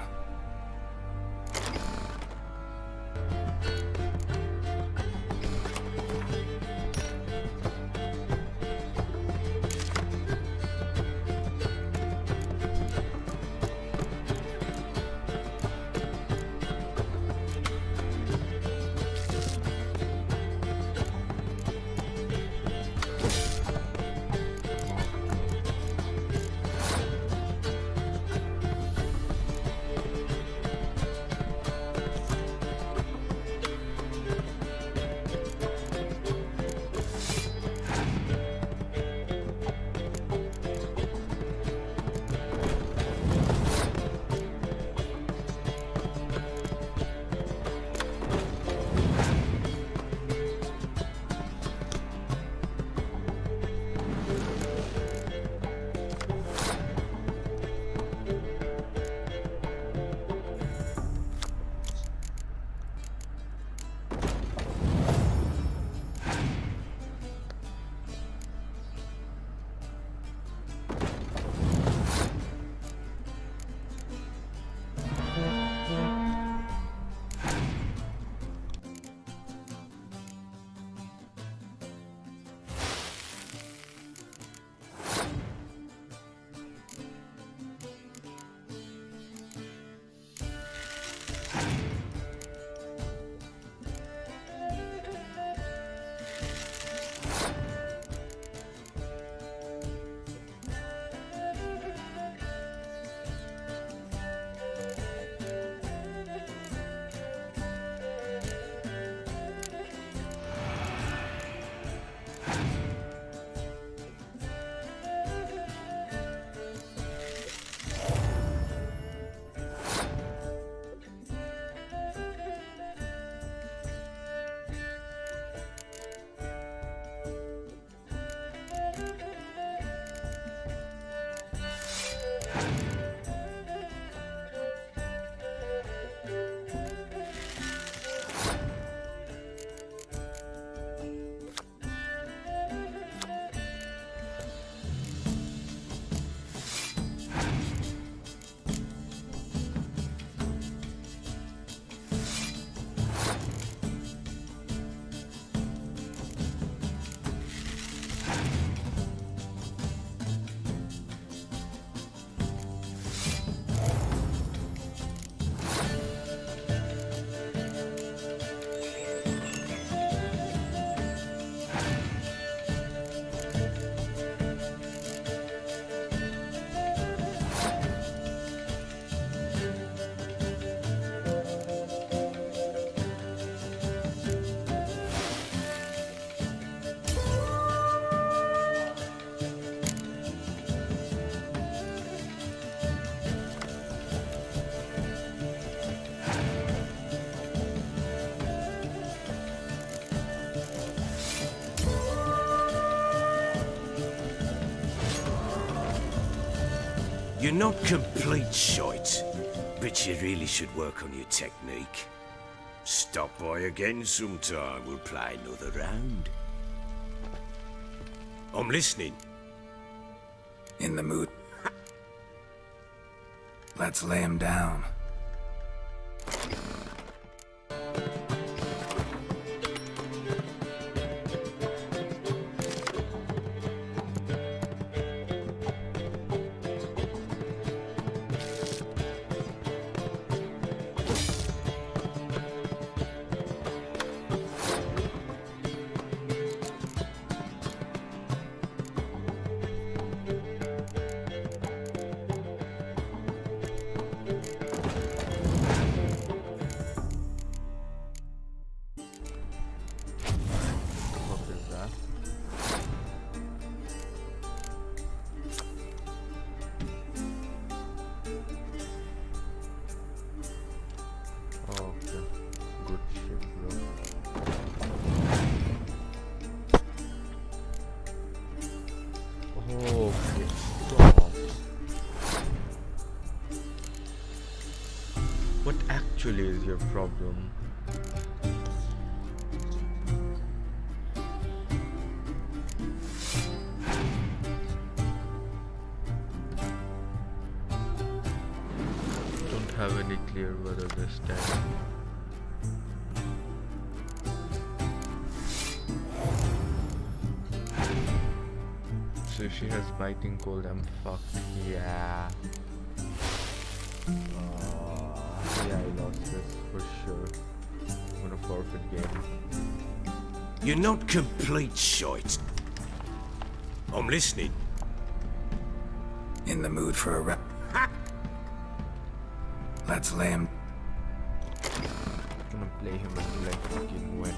You're not complete shite, but you really should work on your technique. Stop by again sometime, we'll play another round. I'm listening. In the mood. Let's lay him down. What actually is your problem? Don't have any clear whether this time. So if she has biting cold, I'm fucked. Yeah. Yeah, I lost this for sure. I'm gonna forfeit game. You're not complete shite. I'm listening. In the mood for a rap. Let's lay him. I'm gonna play him until I fucking win.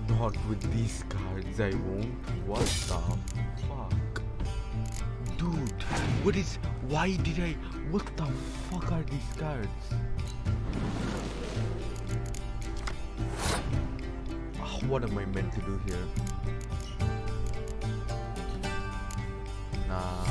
Not with these cards, I won't. What the fuck? Dude, what is... Why did I... What the fuck are these cards? What am I meant to do here? Nah.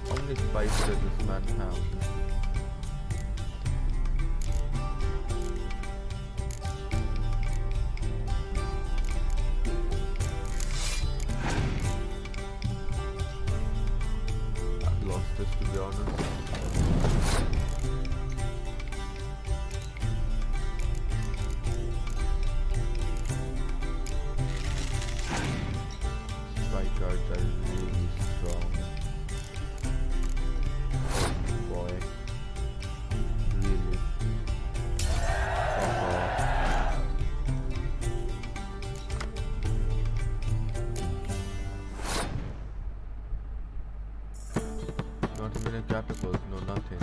How many spikes does this man have? I've lost this, to be honest. Strike cards are really strong. Boy. Really. Not even a catapult, no nothing.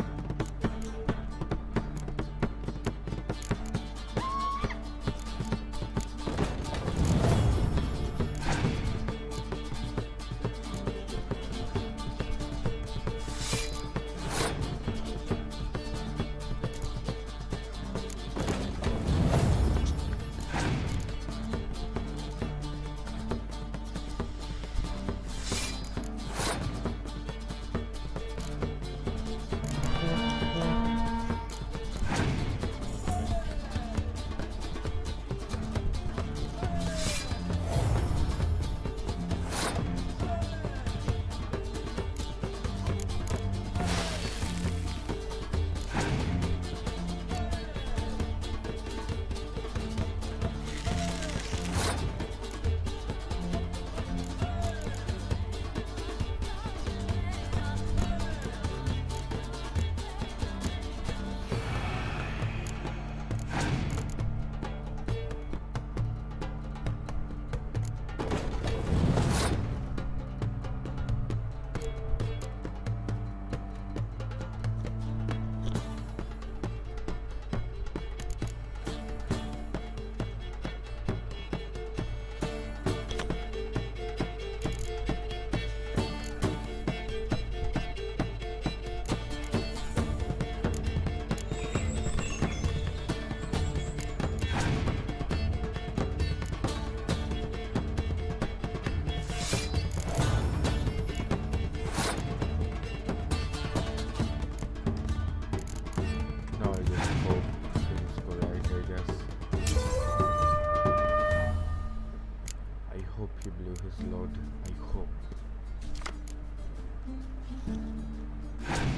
go.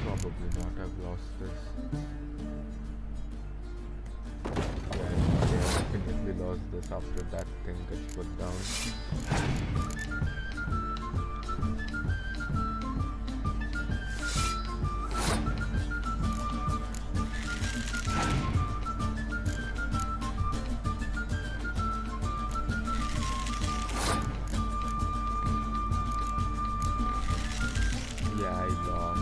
Probably not. I've lost this. Yeah, I definitely lost this after that thing gets put down. Yeah, I lost.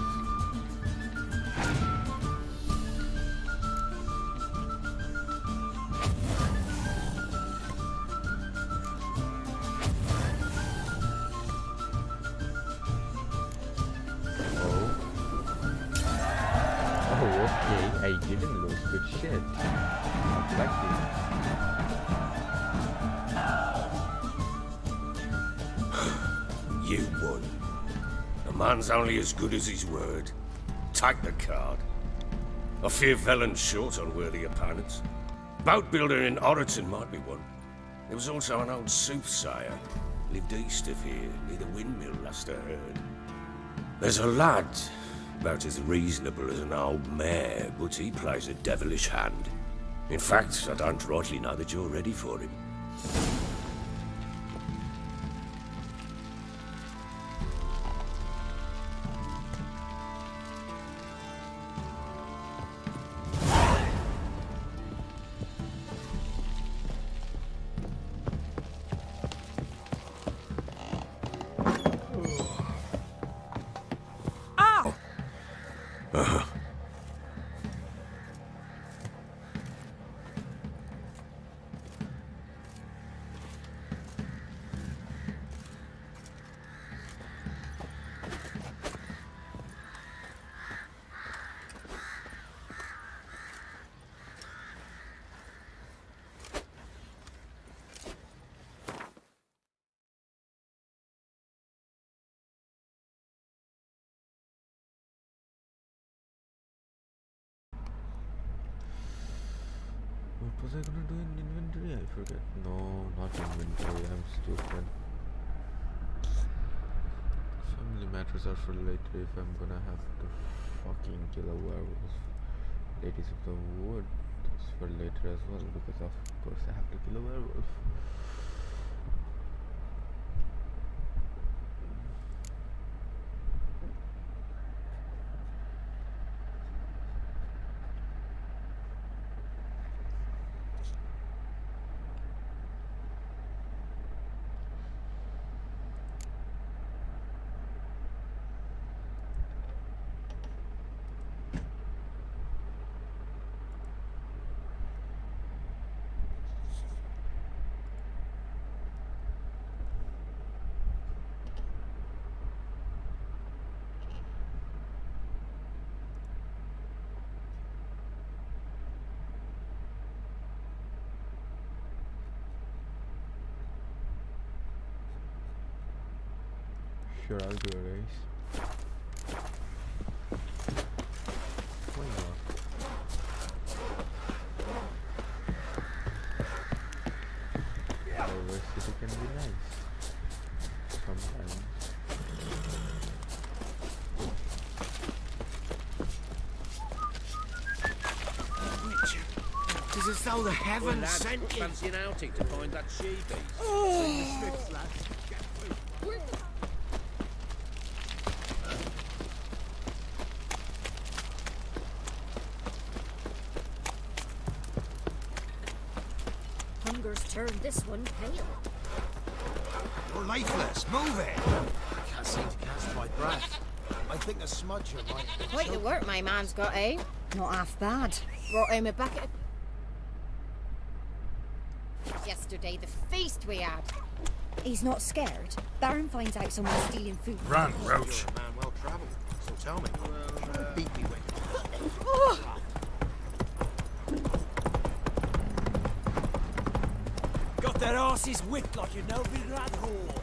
Oh, okay. I didn't lose. Good shit. Not lucky. You won. A man's only as good as his word. Take the card. I fear Velen's short on worthy opponents. Boat builder in Oroton might be one. There was also an old soothsayer. Lived east of here, near the windmill, last I heard. There's a lad, about as reasonable as an old mare, but he plays a devilish hand. In fact, I don't rightly know that you're ready for him. What was I gonna do in inventory? I forget. No, not inventory. I'm stupid. Family matters are for later if I'm gonna have to fucking kill a werewolf. Ladies of the Wood is for later as well because of course I have to kill a werewolf. Sure, I'll do a race. Why not? Diversity can be nice sometimes. It's as though the heavens lad, sent you. fancy an outing to find that she-beast. Oh. See the strips, lad. Get through. Hunger's turned this one pale. You're lifeless. Move it. I can't seem to catch my breath. I think a smudger might have been Quite the choking. work my man's got, eh? Not half bad. Brought him a bucket of... Yesterday, the feast we had. He's not scared. Baron finds out someone's stealing food. Run, Roach. You're a man well travelled, so tell me. Beat me with. Got their asses whipped like you know big rat whore.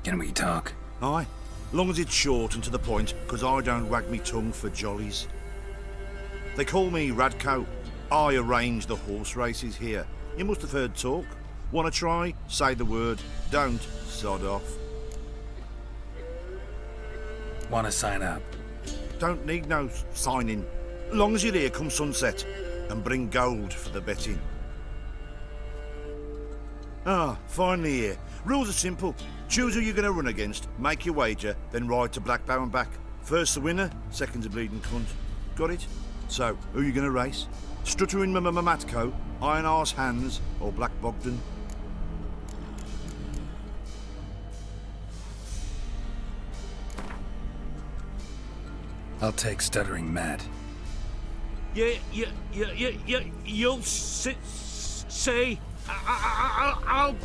Can we talk? Aye, long as it's short and to the point, because I don't wag me tongue for jollies. They call me Radko. I arrange the horse races here. You must have heard talk. Want to try? Say the word. Don't, sod off. Want to sign up? Don't need no signing. Long as you're here come sunset, and bring gold for the betting. Ah, finally here. Rules are simple. Choose who you're going to run against, make your wager, then ride to Blackbow and back. First the winner, second's a bleeding cunt. Got it? So, who you going to race? Stuttering Matko, Iron Arse Hands, or Black Bogdan? I'll take Stuttering Matt. You'll say, I'll,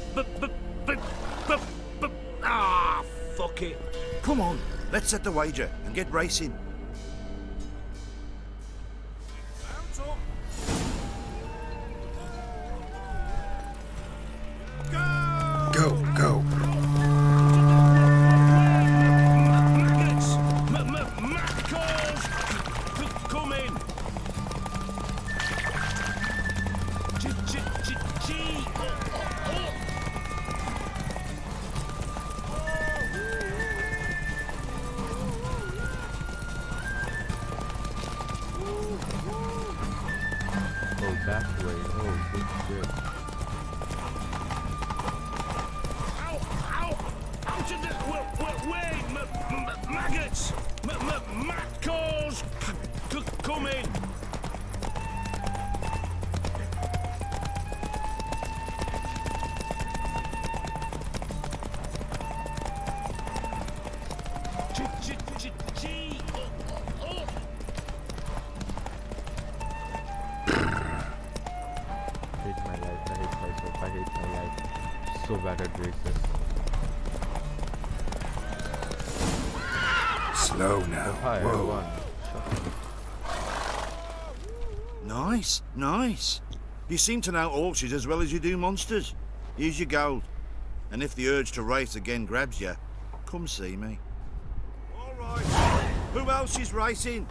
fuck it. Come on, let's set the wager and get racing. Go, go. Come in. Oh, that way. Oh, good shit. Out of the way, maggots! Matcalls! Come in! I hate my life. So bad at races. Slow now. Hi, Whoa. everyone. Nice, nice. You seem to know horses as well as you do monsters. Here's your gold. And if the urge to race again grabs you, come see me. All right. Who else is racing?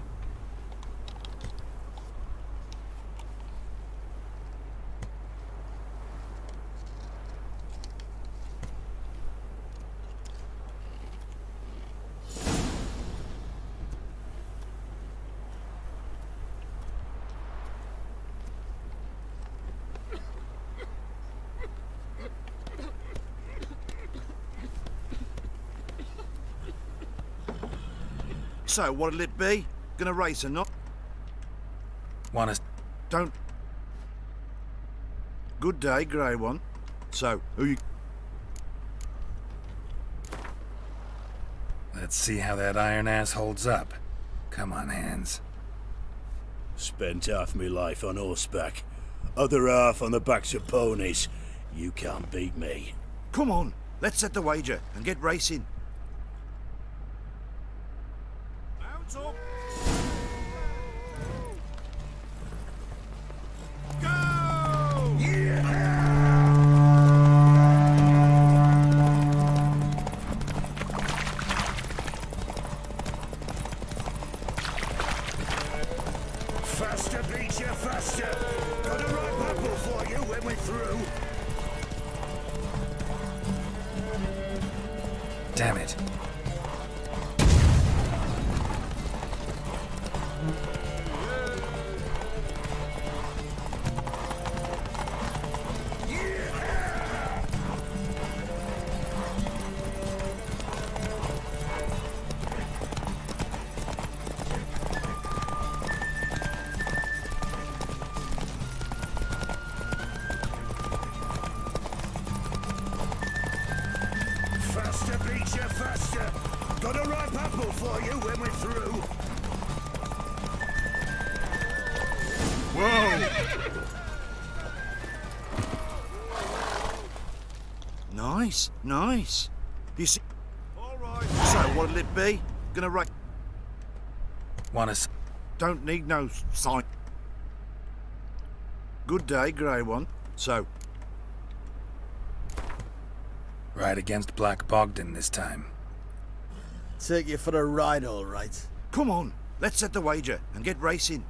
So, what'll it be? Gonna race or not? Wanna... Don't... Good day, grey one. So, who you... Let's see how that iron ass holds up. Come on, Hands. Spent half my life on horseback, other half on the backs of ponies. You can't beat me. Come on, let's set the wager and get racing. Mount up. Go! Yeah! Faster, beat you, faster! Got a right apple for you when we're through. Damn it. Faster, beat you, faster! Got a ripe apple for you when we're through. Whoa! Nice, nice. You see... All right. So, what'll it be? Gonna race... Wanna... Don't need no sign. Good day, grey one. So... Right against Black Bogdan this time. Take you for a ride, all right. Come on, let's set the wager and get racing.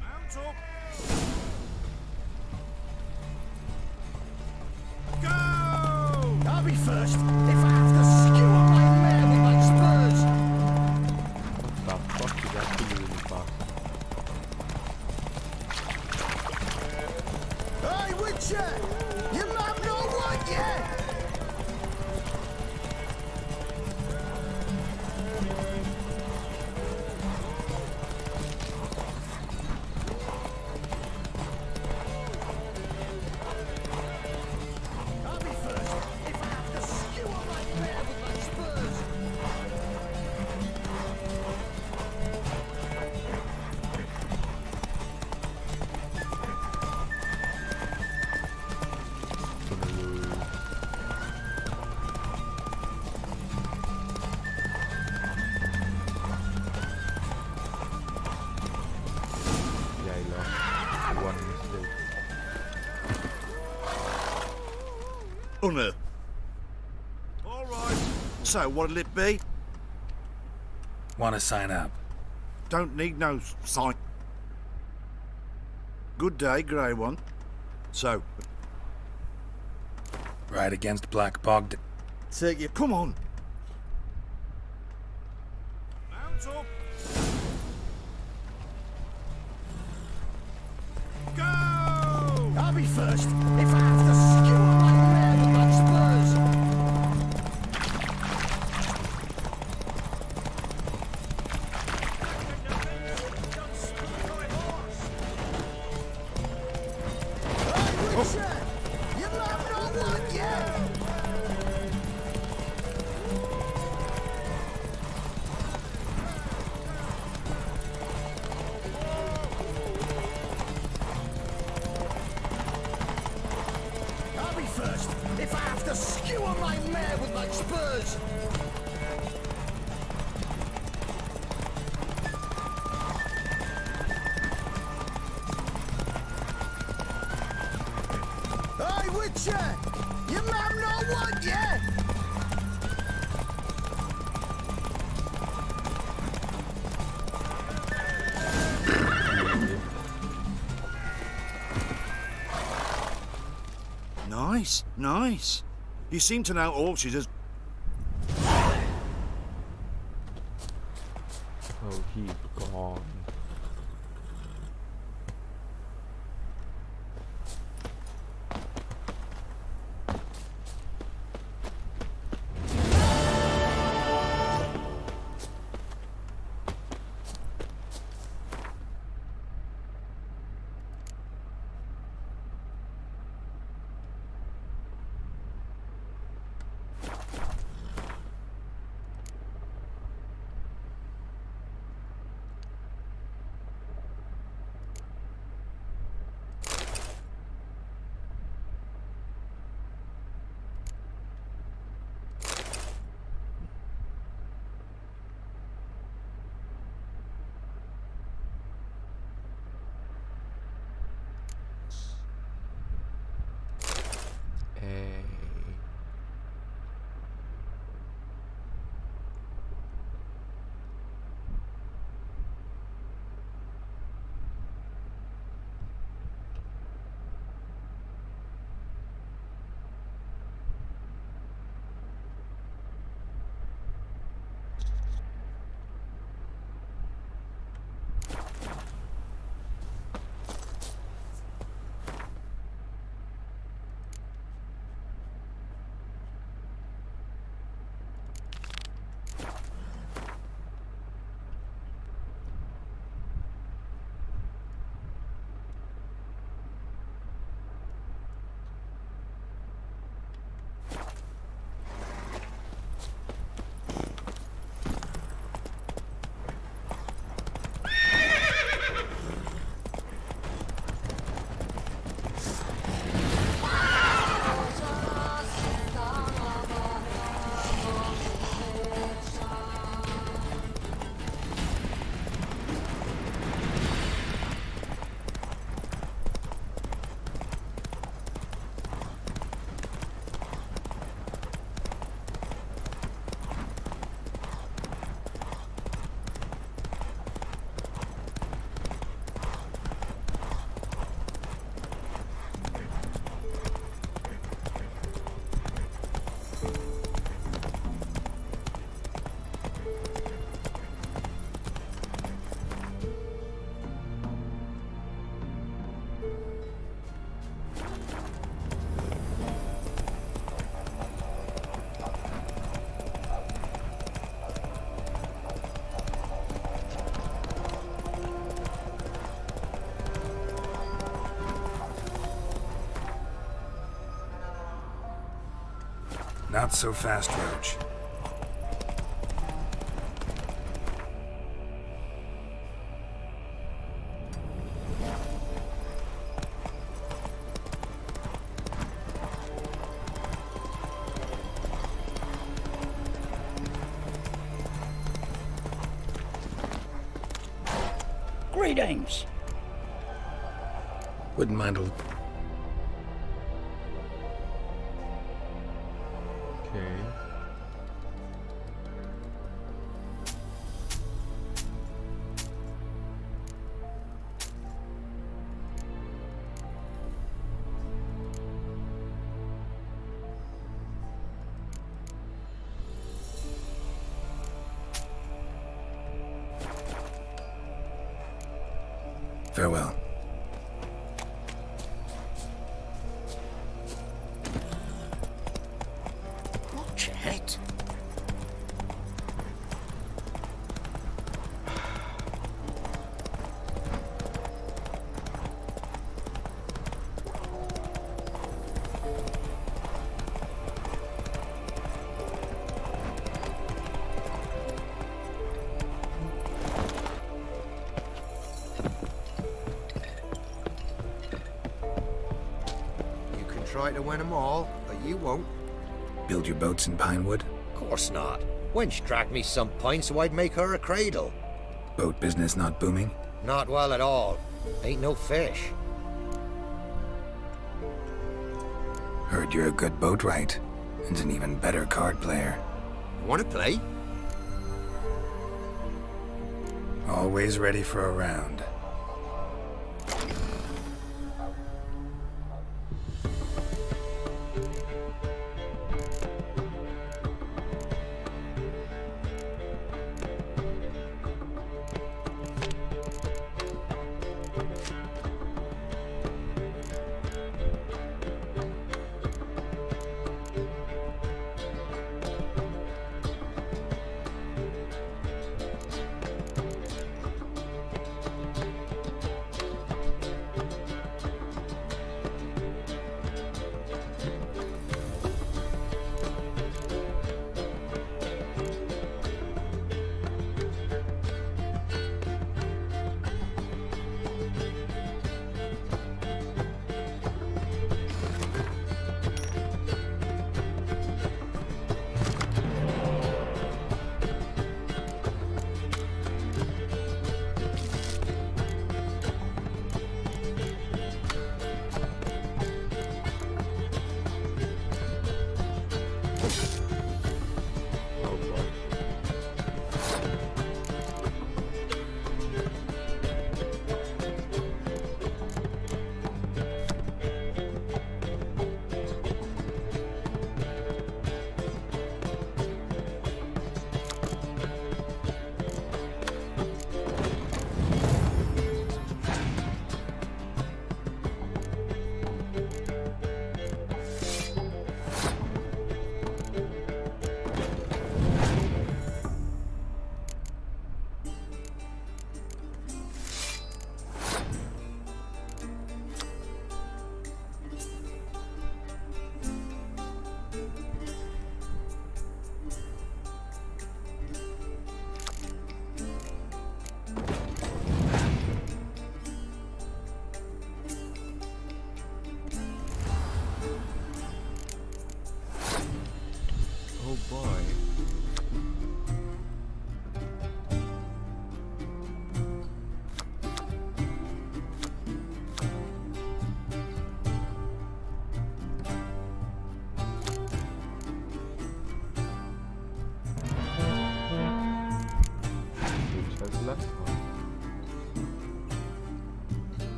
Mount up. Go! I'll be first if I have to skewer my mare with my spurs. What the fuck is actually really fast? Hey, Witcher! You have no one yet! Oh no. All right. So what'll it be? Want to sign up? Don't need no sign. Good day, Grey One. So. Right against Black Bogdan. Take you. Come on. Mount up. Go! I'll be first if I have to skewer my mare with my spurs. Hey, Witcher! You have no one yet! I'll be first if I have to skewer my mare with my spurs. Hey, Witcher! You have no one yet! Nice, nice. You seem to know all she does. Oh, he's gone. Not so fast, Roach. Greetings. Wouldn't mind a... Okay. Farewell. Watch it. Try to win them all, but you won't. Build your boats in Pinewood? Course not. Wench dragged me some pine so I'd make her a cradle. Boat business not booming? Not well at all. Ain't no fish. Heard you're a good boatwright, and an even better card player. Wanna play? Always ready for a round.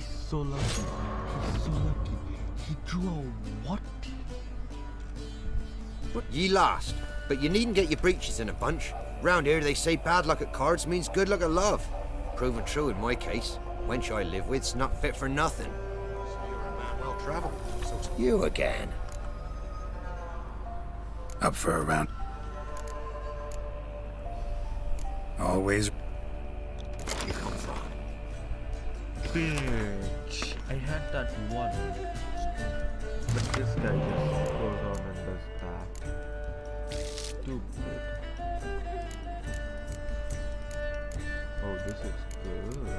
so lucky. He's so lucky. He drew a what? Ye lost, but you needn't get your breeches in a bunch. Round here they say bad luck at cards means good luck at love. Proven true in my case. Wench I live with's not fit for nothing. So you're a man well travelled. So you again. Up for a round. Always. You come from. Bitch. I had that one. But this guy just goes on and does that. Stupid. Oh, this is good.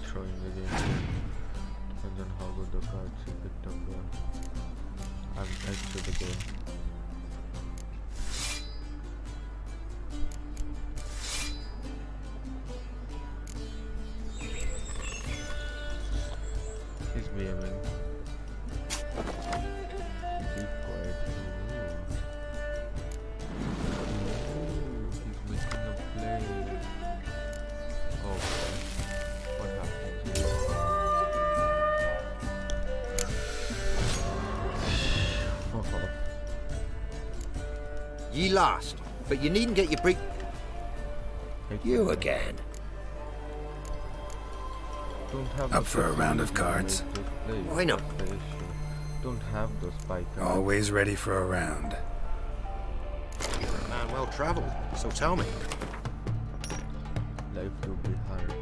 Throwing it in. Depends on how good the cards he picked up were. I'm next to the game. He's BMing. Keep quiet. He's making a play. Oh, what happened? Ye lost, but you needn't get your break. You again. Up for a round of cards? Why not? don't have those spy cards. Always ready for a round. You're a man well traveled, so tell me. Life will be hard.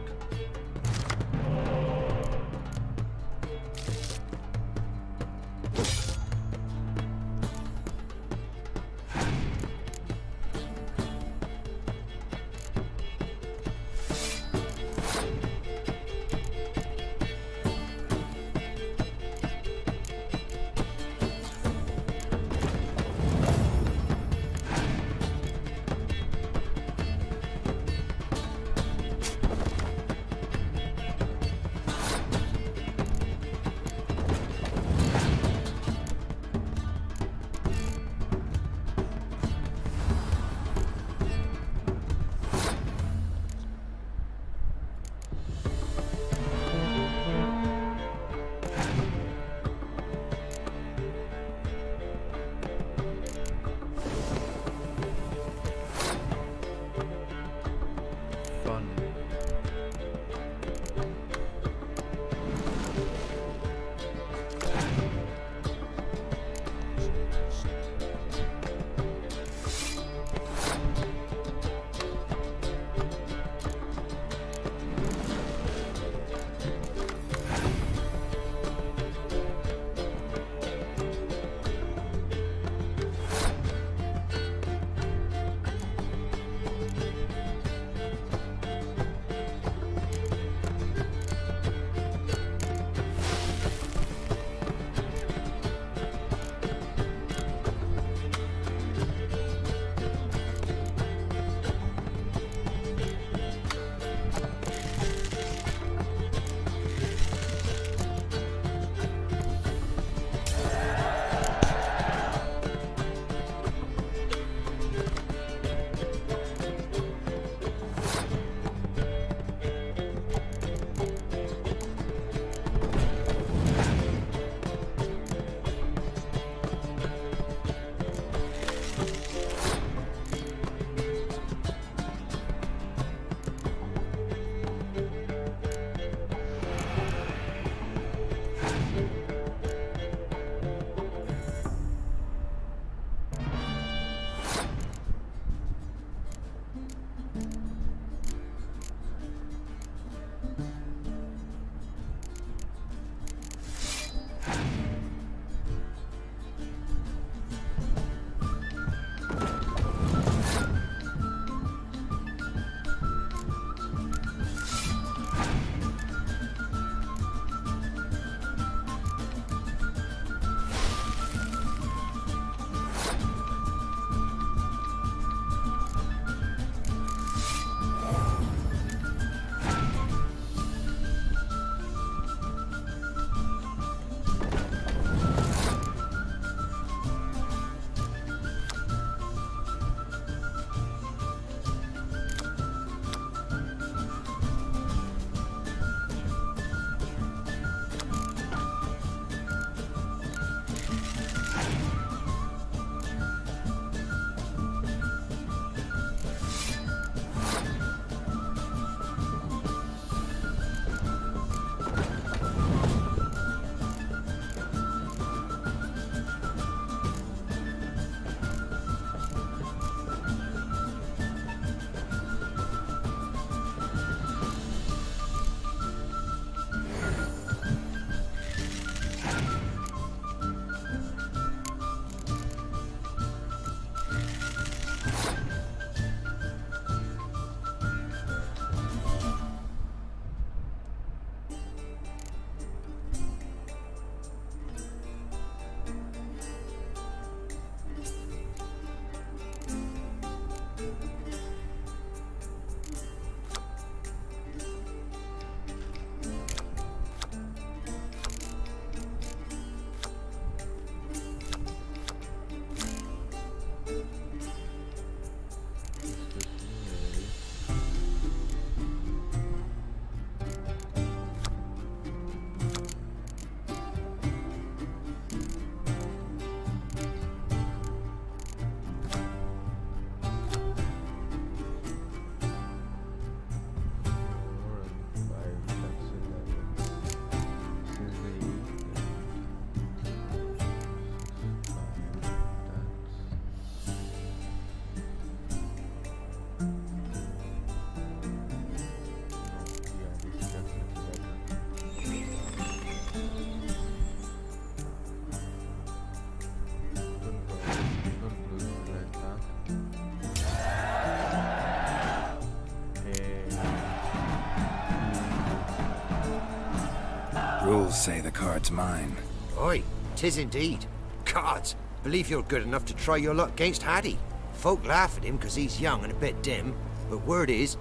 rules say the card's mine. Oi, 'tis indeed. Cards, believe you're good enough to try your luck against Hattie. Folk laugh at him 'cause he's young and a bit dim, but word is,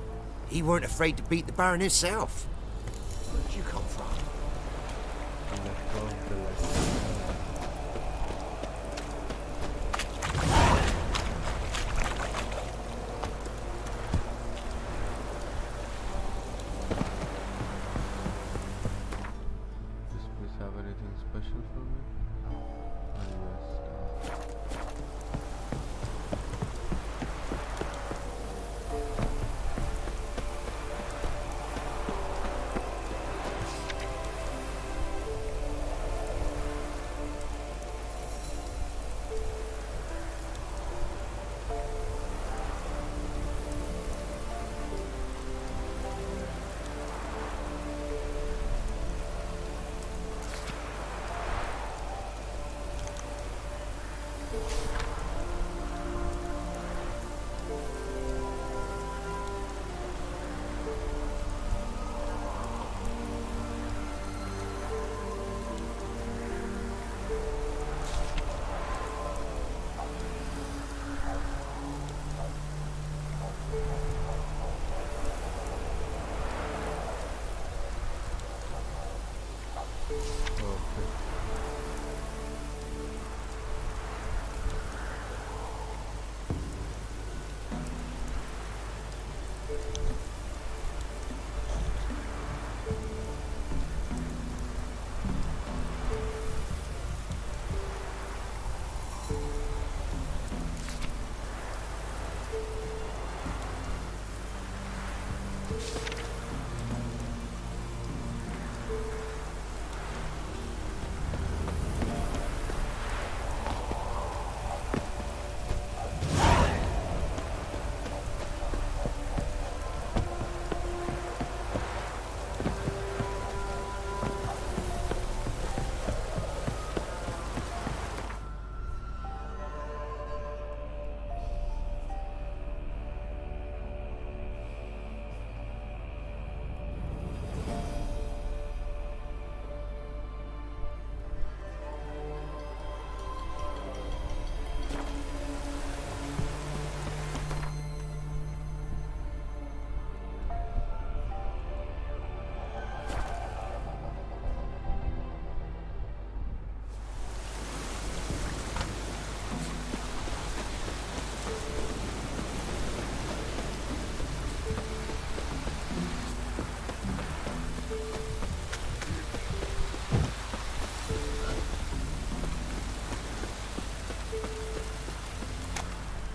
he weren't afraid to beat the Baron himself. Where'd you come from? Does this have anything special for me? Oh, yes.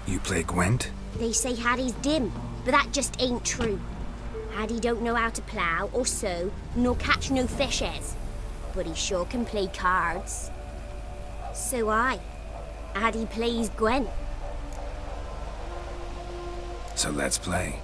You play Gwent? They say Hattie's dim, but that just ain't true. Hattie don't know how to plough or sow, nor catch no fishes. But he sure can play cards. So Hattie plays Gwent. So let's play.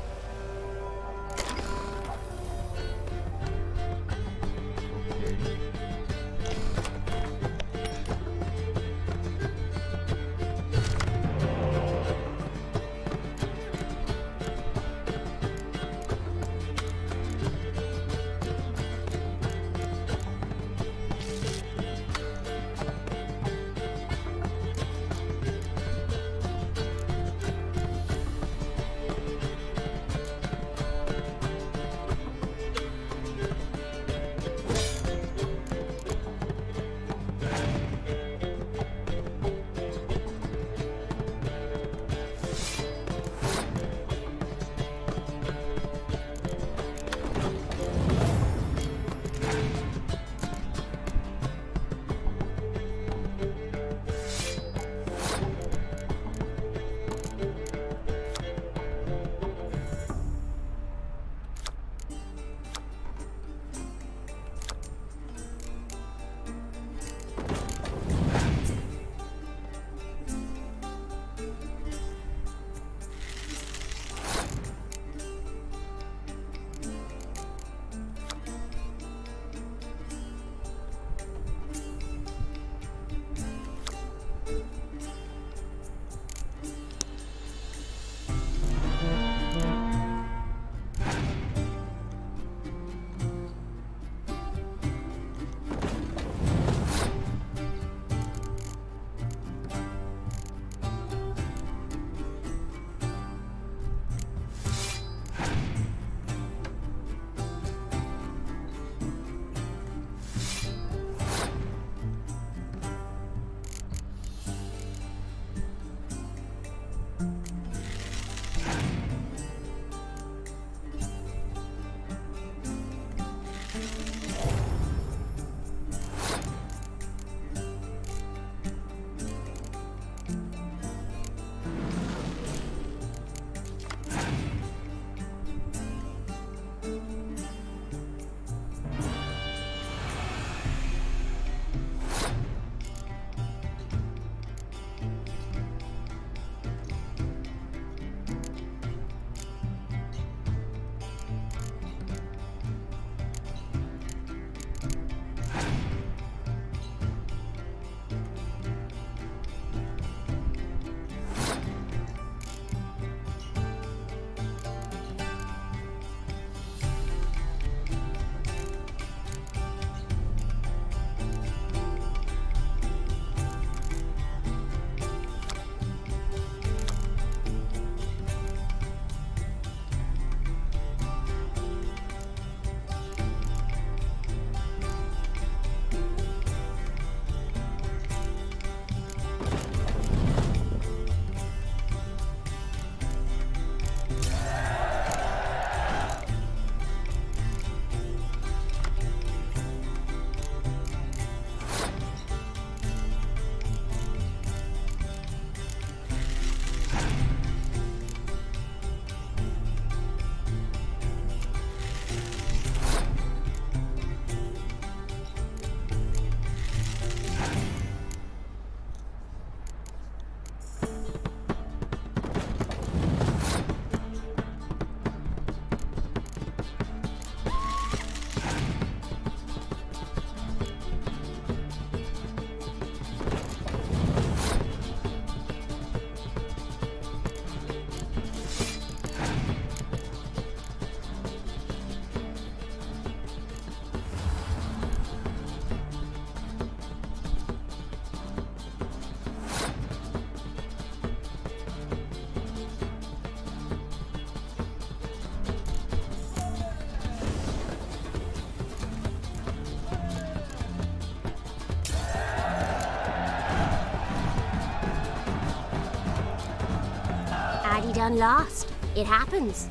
done lost. It happens.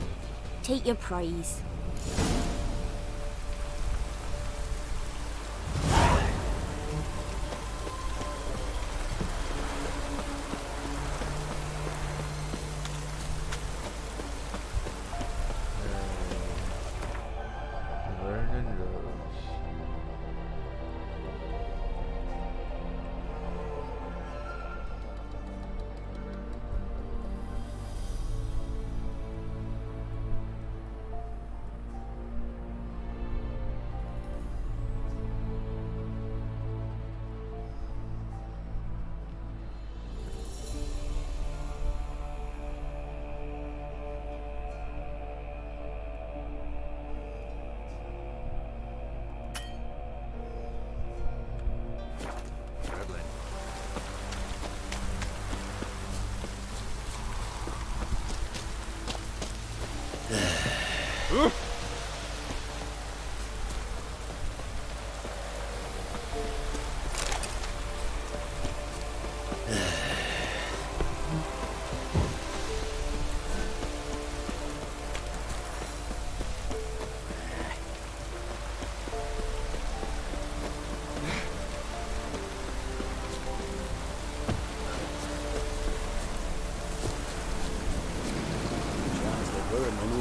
Take your prize.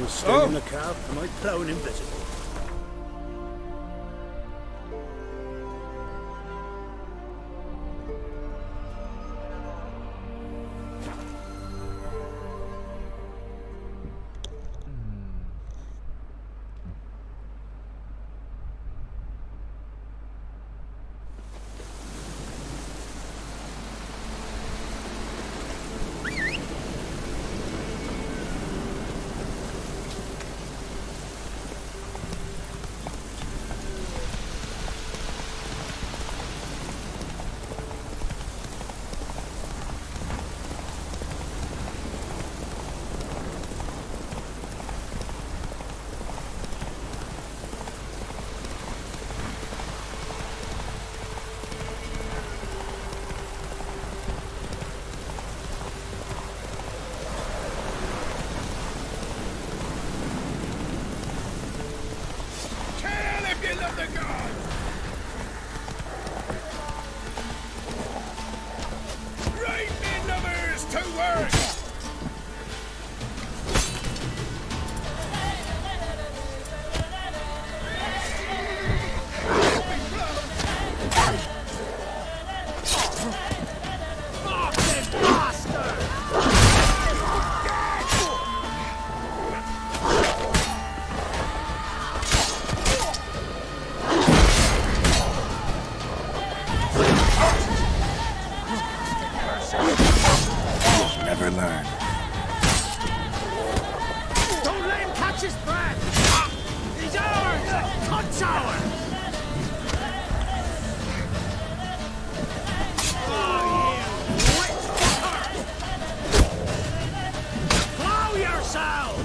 Staying in the cab, am I plowing invisible? Never learn. Don't let him catch his breath! He's ours! Cunt's ours! Oh, you witch fucker! Plow yourself!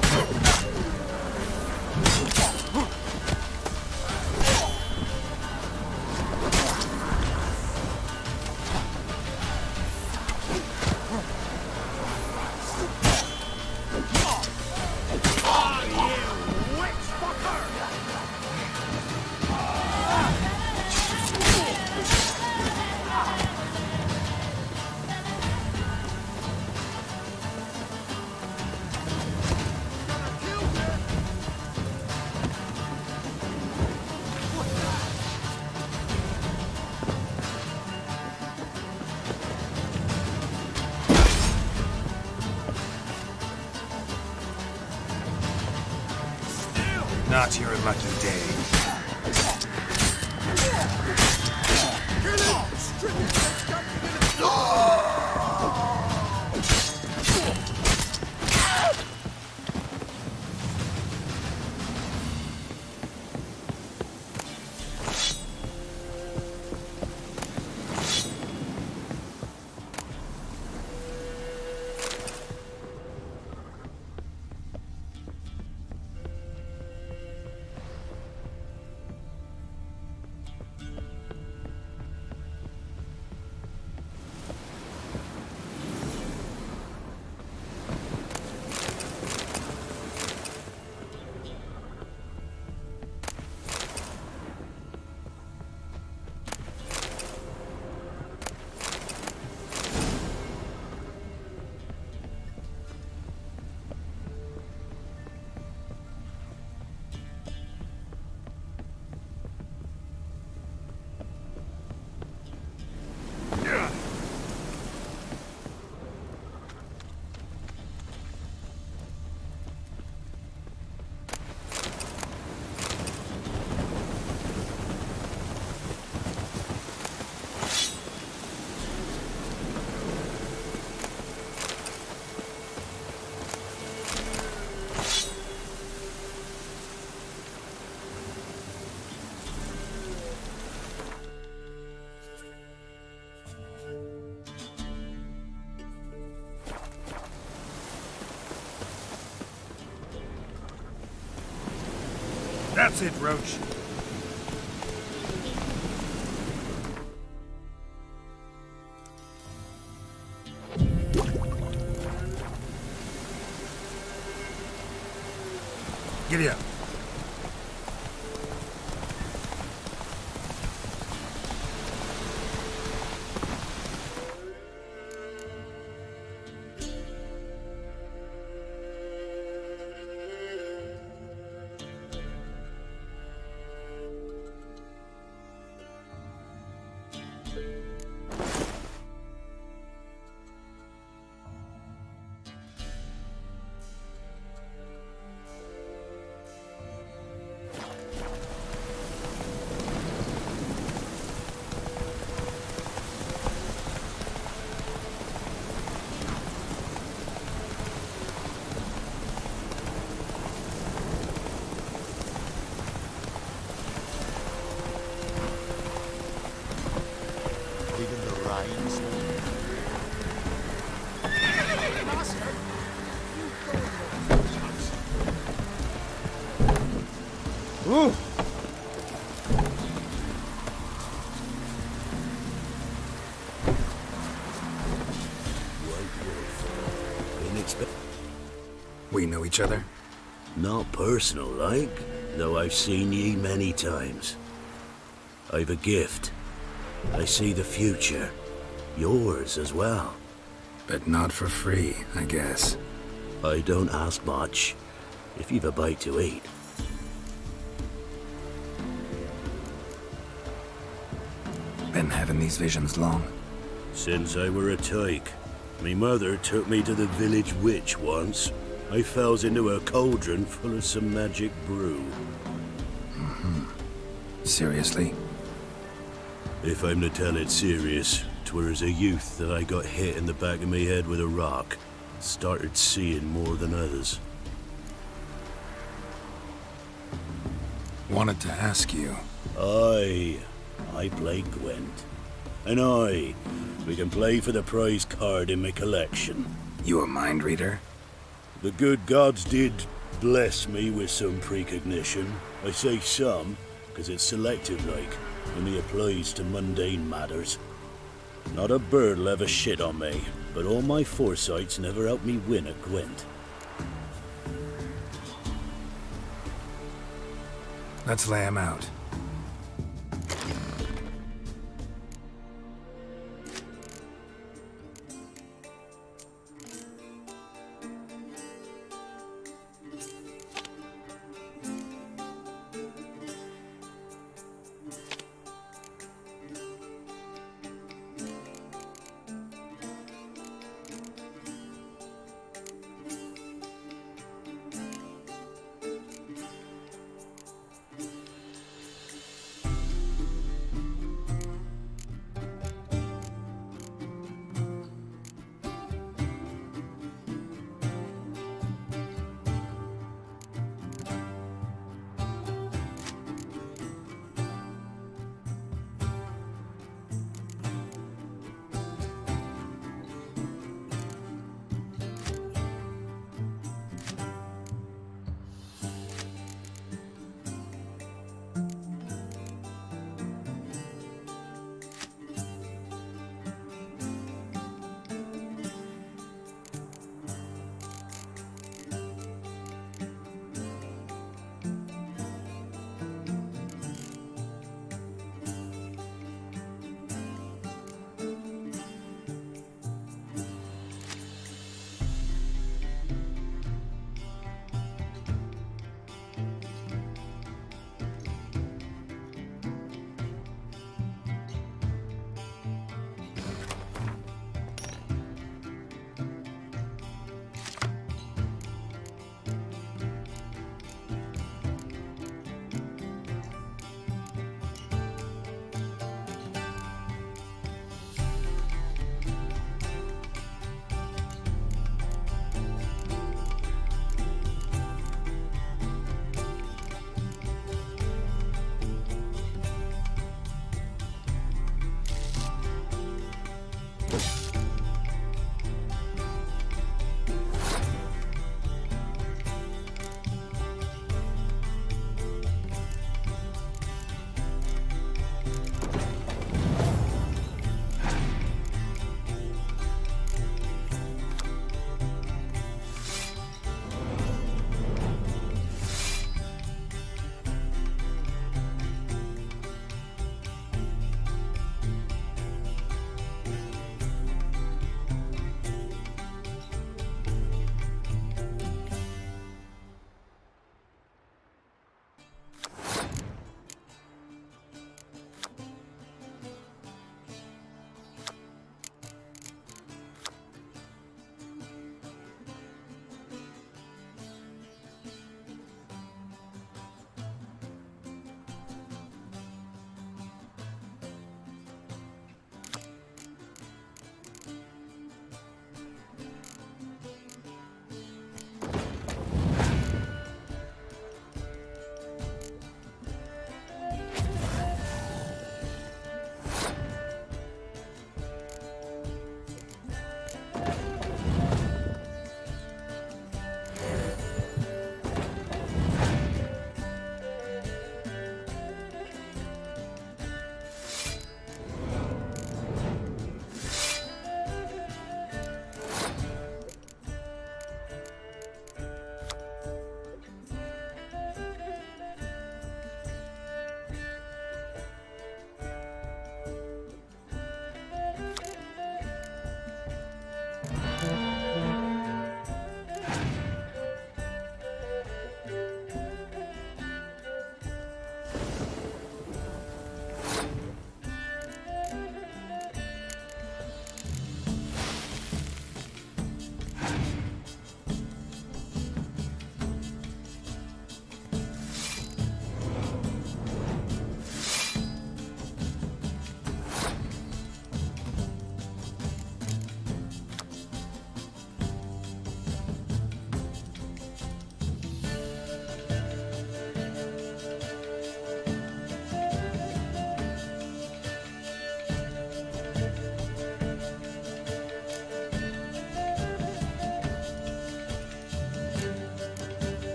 Not your lucky day. That's it, Roach. Giddy up. Ooh. We know each other? Not personal, like, though I've seen ye many times. I've a gift. I see the future. Yours as well. But not for free, I guess. I don't ask much, if you've a bite to eat. Been having these visions long? Since I were a tyke. Me mother took me to the village witch once. I fells into a cauldron full of some magic brew. Seriously? If I'm to tell it serious, 'twere as a youth that I got hit in the back of me head with a rock. Started seeing more than others. Wanted to ask you. I play Gwent. And we can play for the prize card in my collection. You a mind reader? The good gods did bless me with some precognition. I say some, because it's selective like, only applies to mundane matters. Not a bird'll ever shit on me, but all my foresights never helped me win at Gwent. Let's lay him out.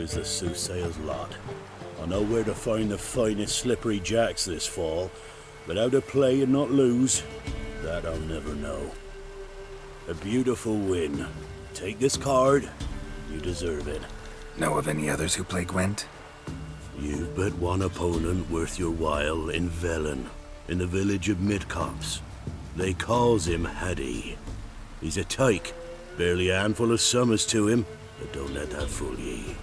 is the soothsayer's lot. I know where to find the finest slippery jacks this fall, but how to play and not lose, that I'll never know. A beautiful win. Take this card. You deserve it. Know of any others who play Gwent? You've but one opponent worth your while in Velen, in the village of Midcopse. They calls him Haddy. He's a tyke, barely a handful of summers to him, but don't let that fool ye.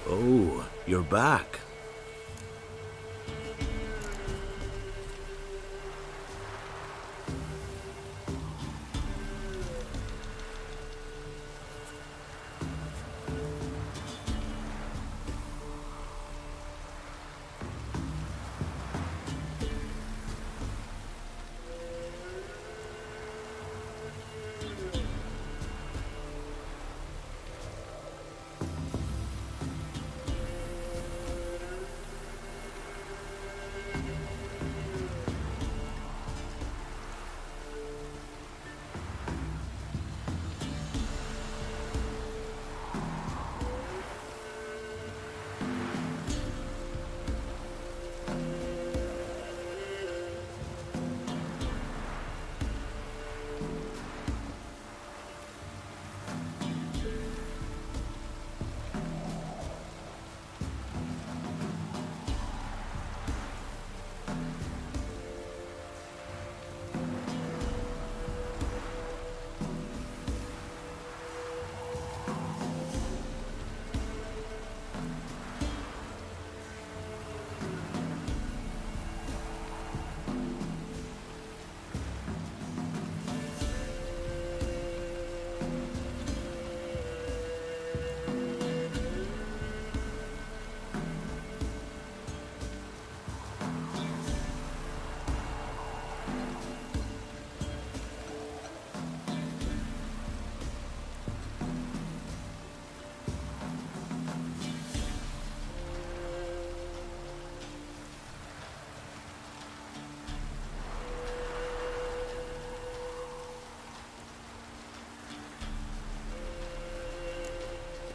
Oh, you're back.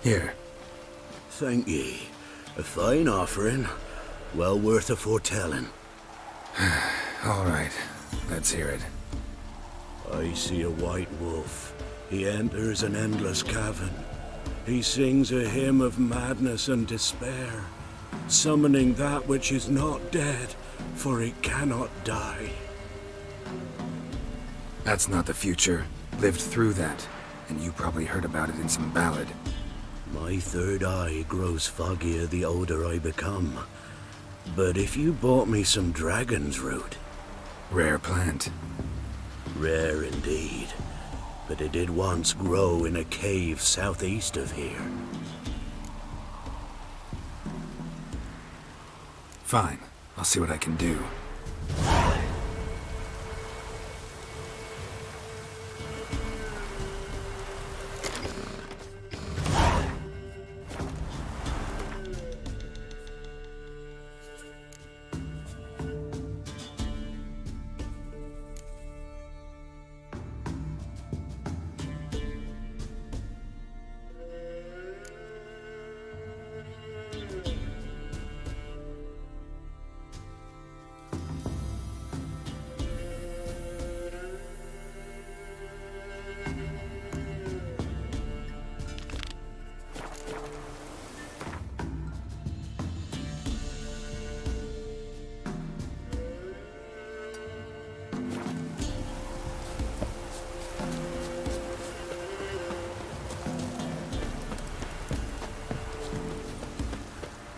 Here. Thank ye. A fine offering. Well worth a foretelling. All right. Let's hear it. I see a white wolf. He enters an endless cavern. He sings a hymn of madness and despair, summoning that which is not dead, for it cannot die. That's not the future. Lived through that, and you probably heard about it in some ballad. My third eye grows foggier the older I become. But if you bought me some dragon's root... Rare plant. Rare indeed. But it did once grow in a cave southeast of here. Fine. I'll see what I can do.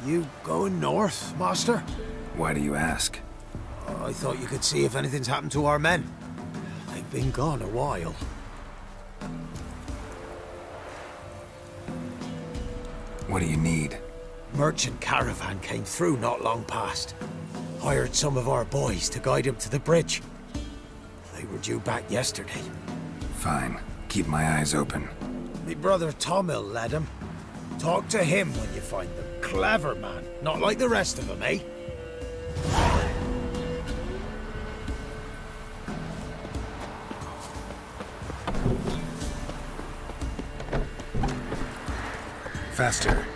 You going north, Master? Why do you ask? I thought you could see if anything's happened to our men. They've been gone a while. What do you need? Merchant caravan came through not long past. Hired some of our boys to guide them to the bridge. They were due back yesterday. Fine. Keep my eyes open. Me brother Tomil led them. Talk to him when you find them. Clever man. Not like the rest of them, eh? Faster.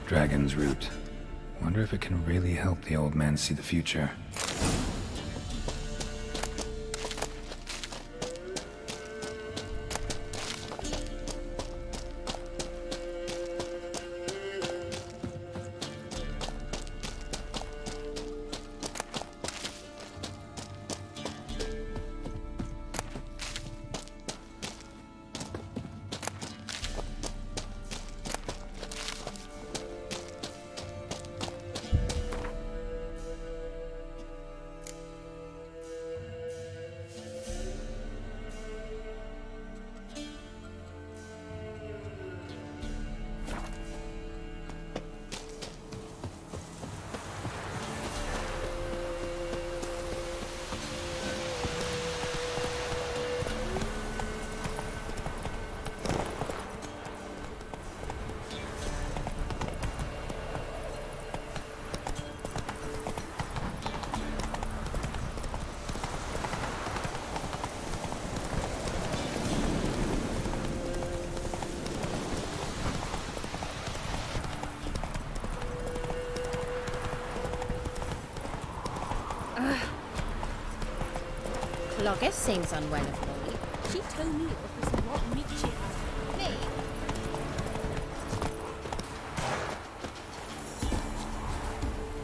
Dragon's Root. Wonder if it can really help the old man see the future. Cloggis seems unwell of late. She told me it was what meat she had. Me?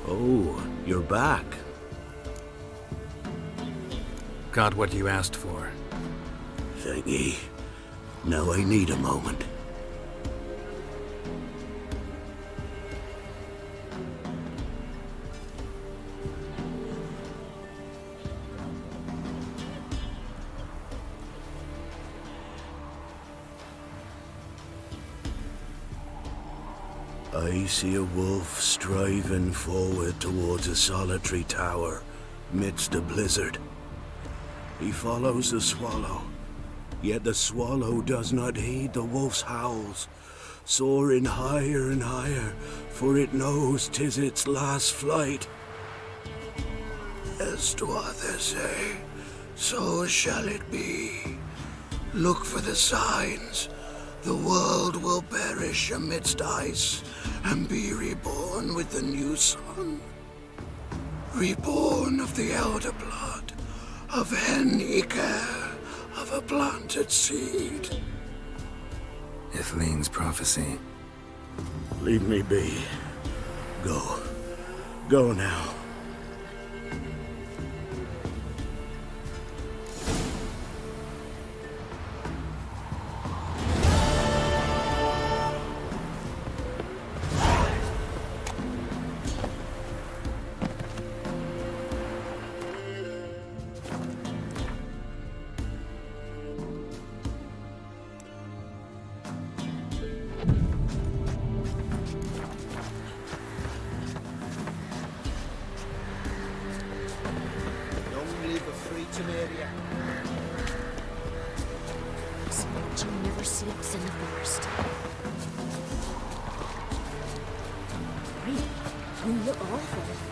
Oh, you're back. Got what you asked for. Thank ye. Now I need a moment. I see a wolf striving forward towards a solitary tower, midst a blizzard. He follows the swallow, yet the swallow does not heed the wolf's howls, soaring higher and higher, for it knows 'tis its last flight. As to others say, So shall it be. Look for the signs. The world will perish amidst ice and be reborn with the new sun. Reborn of the elder blood, of any care, of a planted seed. If Lean's prophecy. Leave me be. Go. Go now. Jim never sleeps in the forest. Really? You look awful.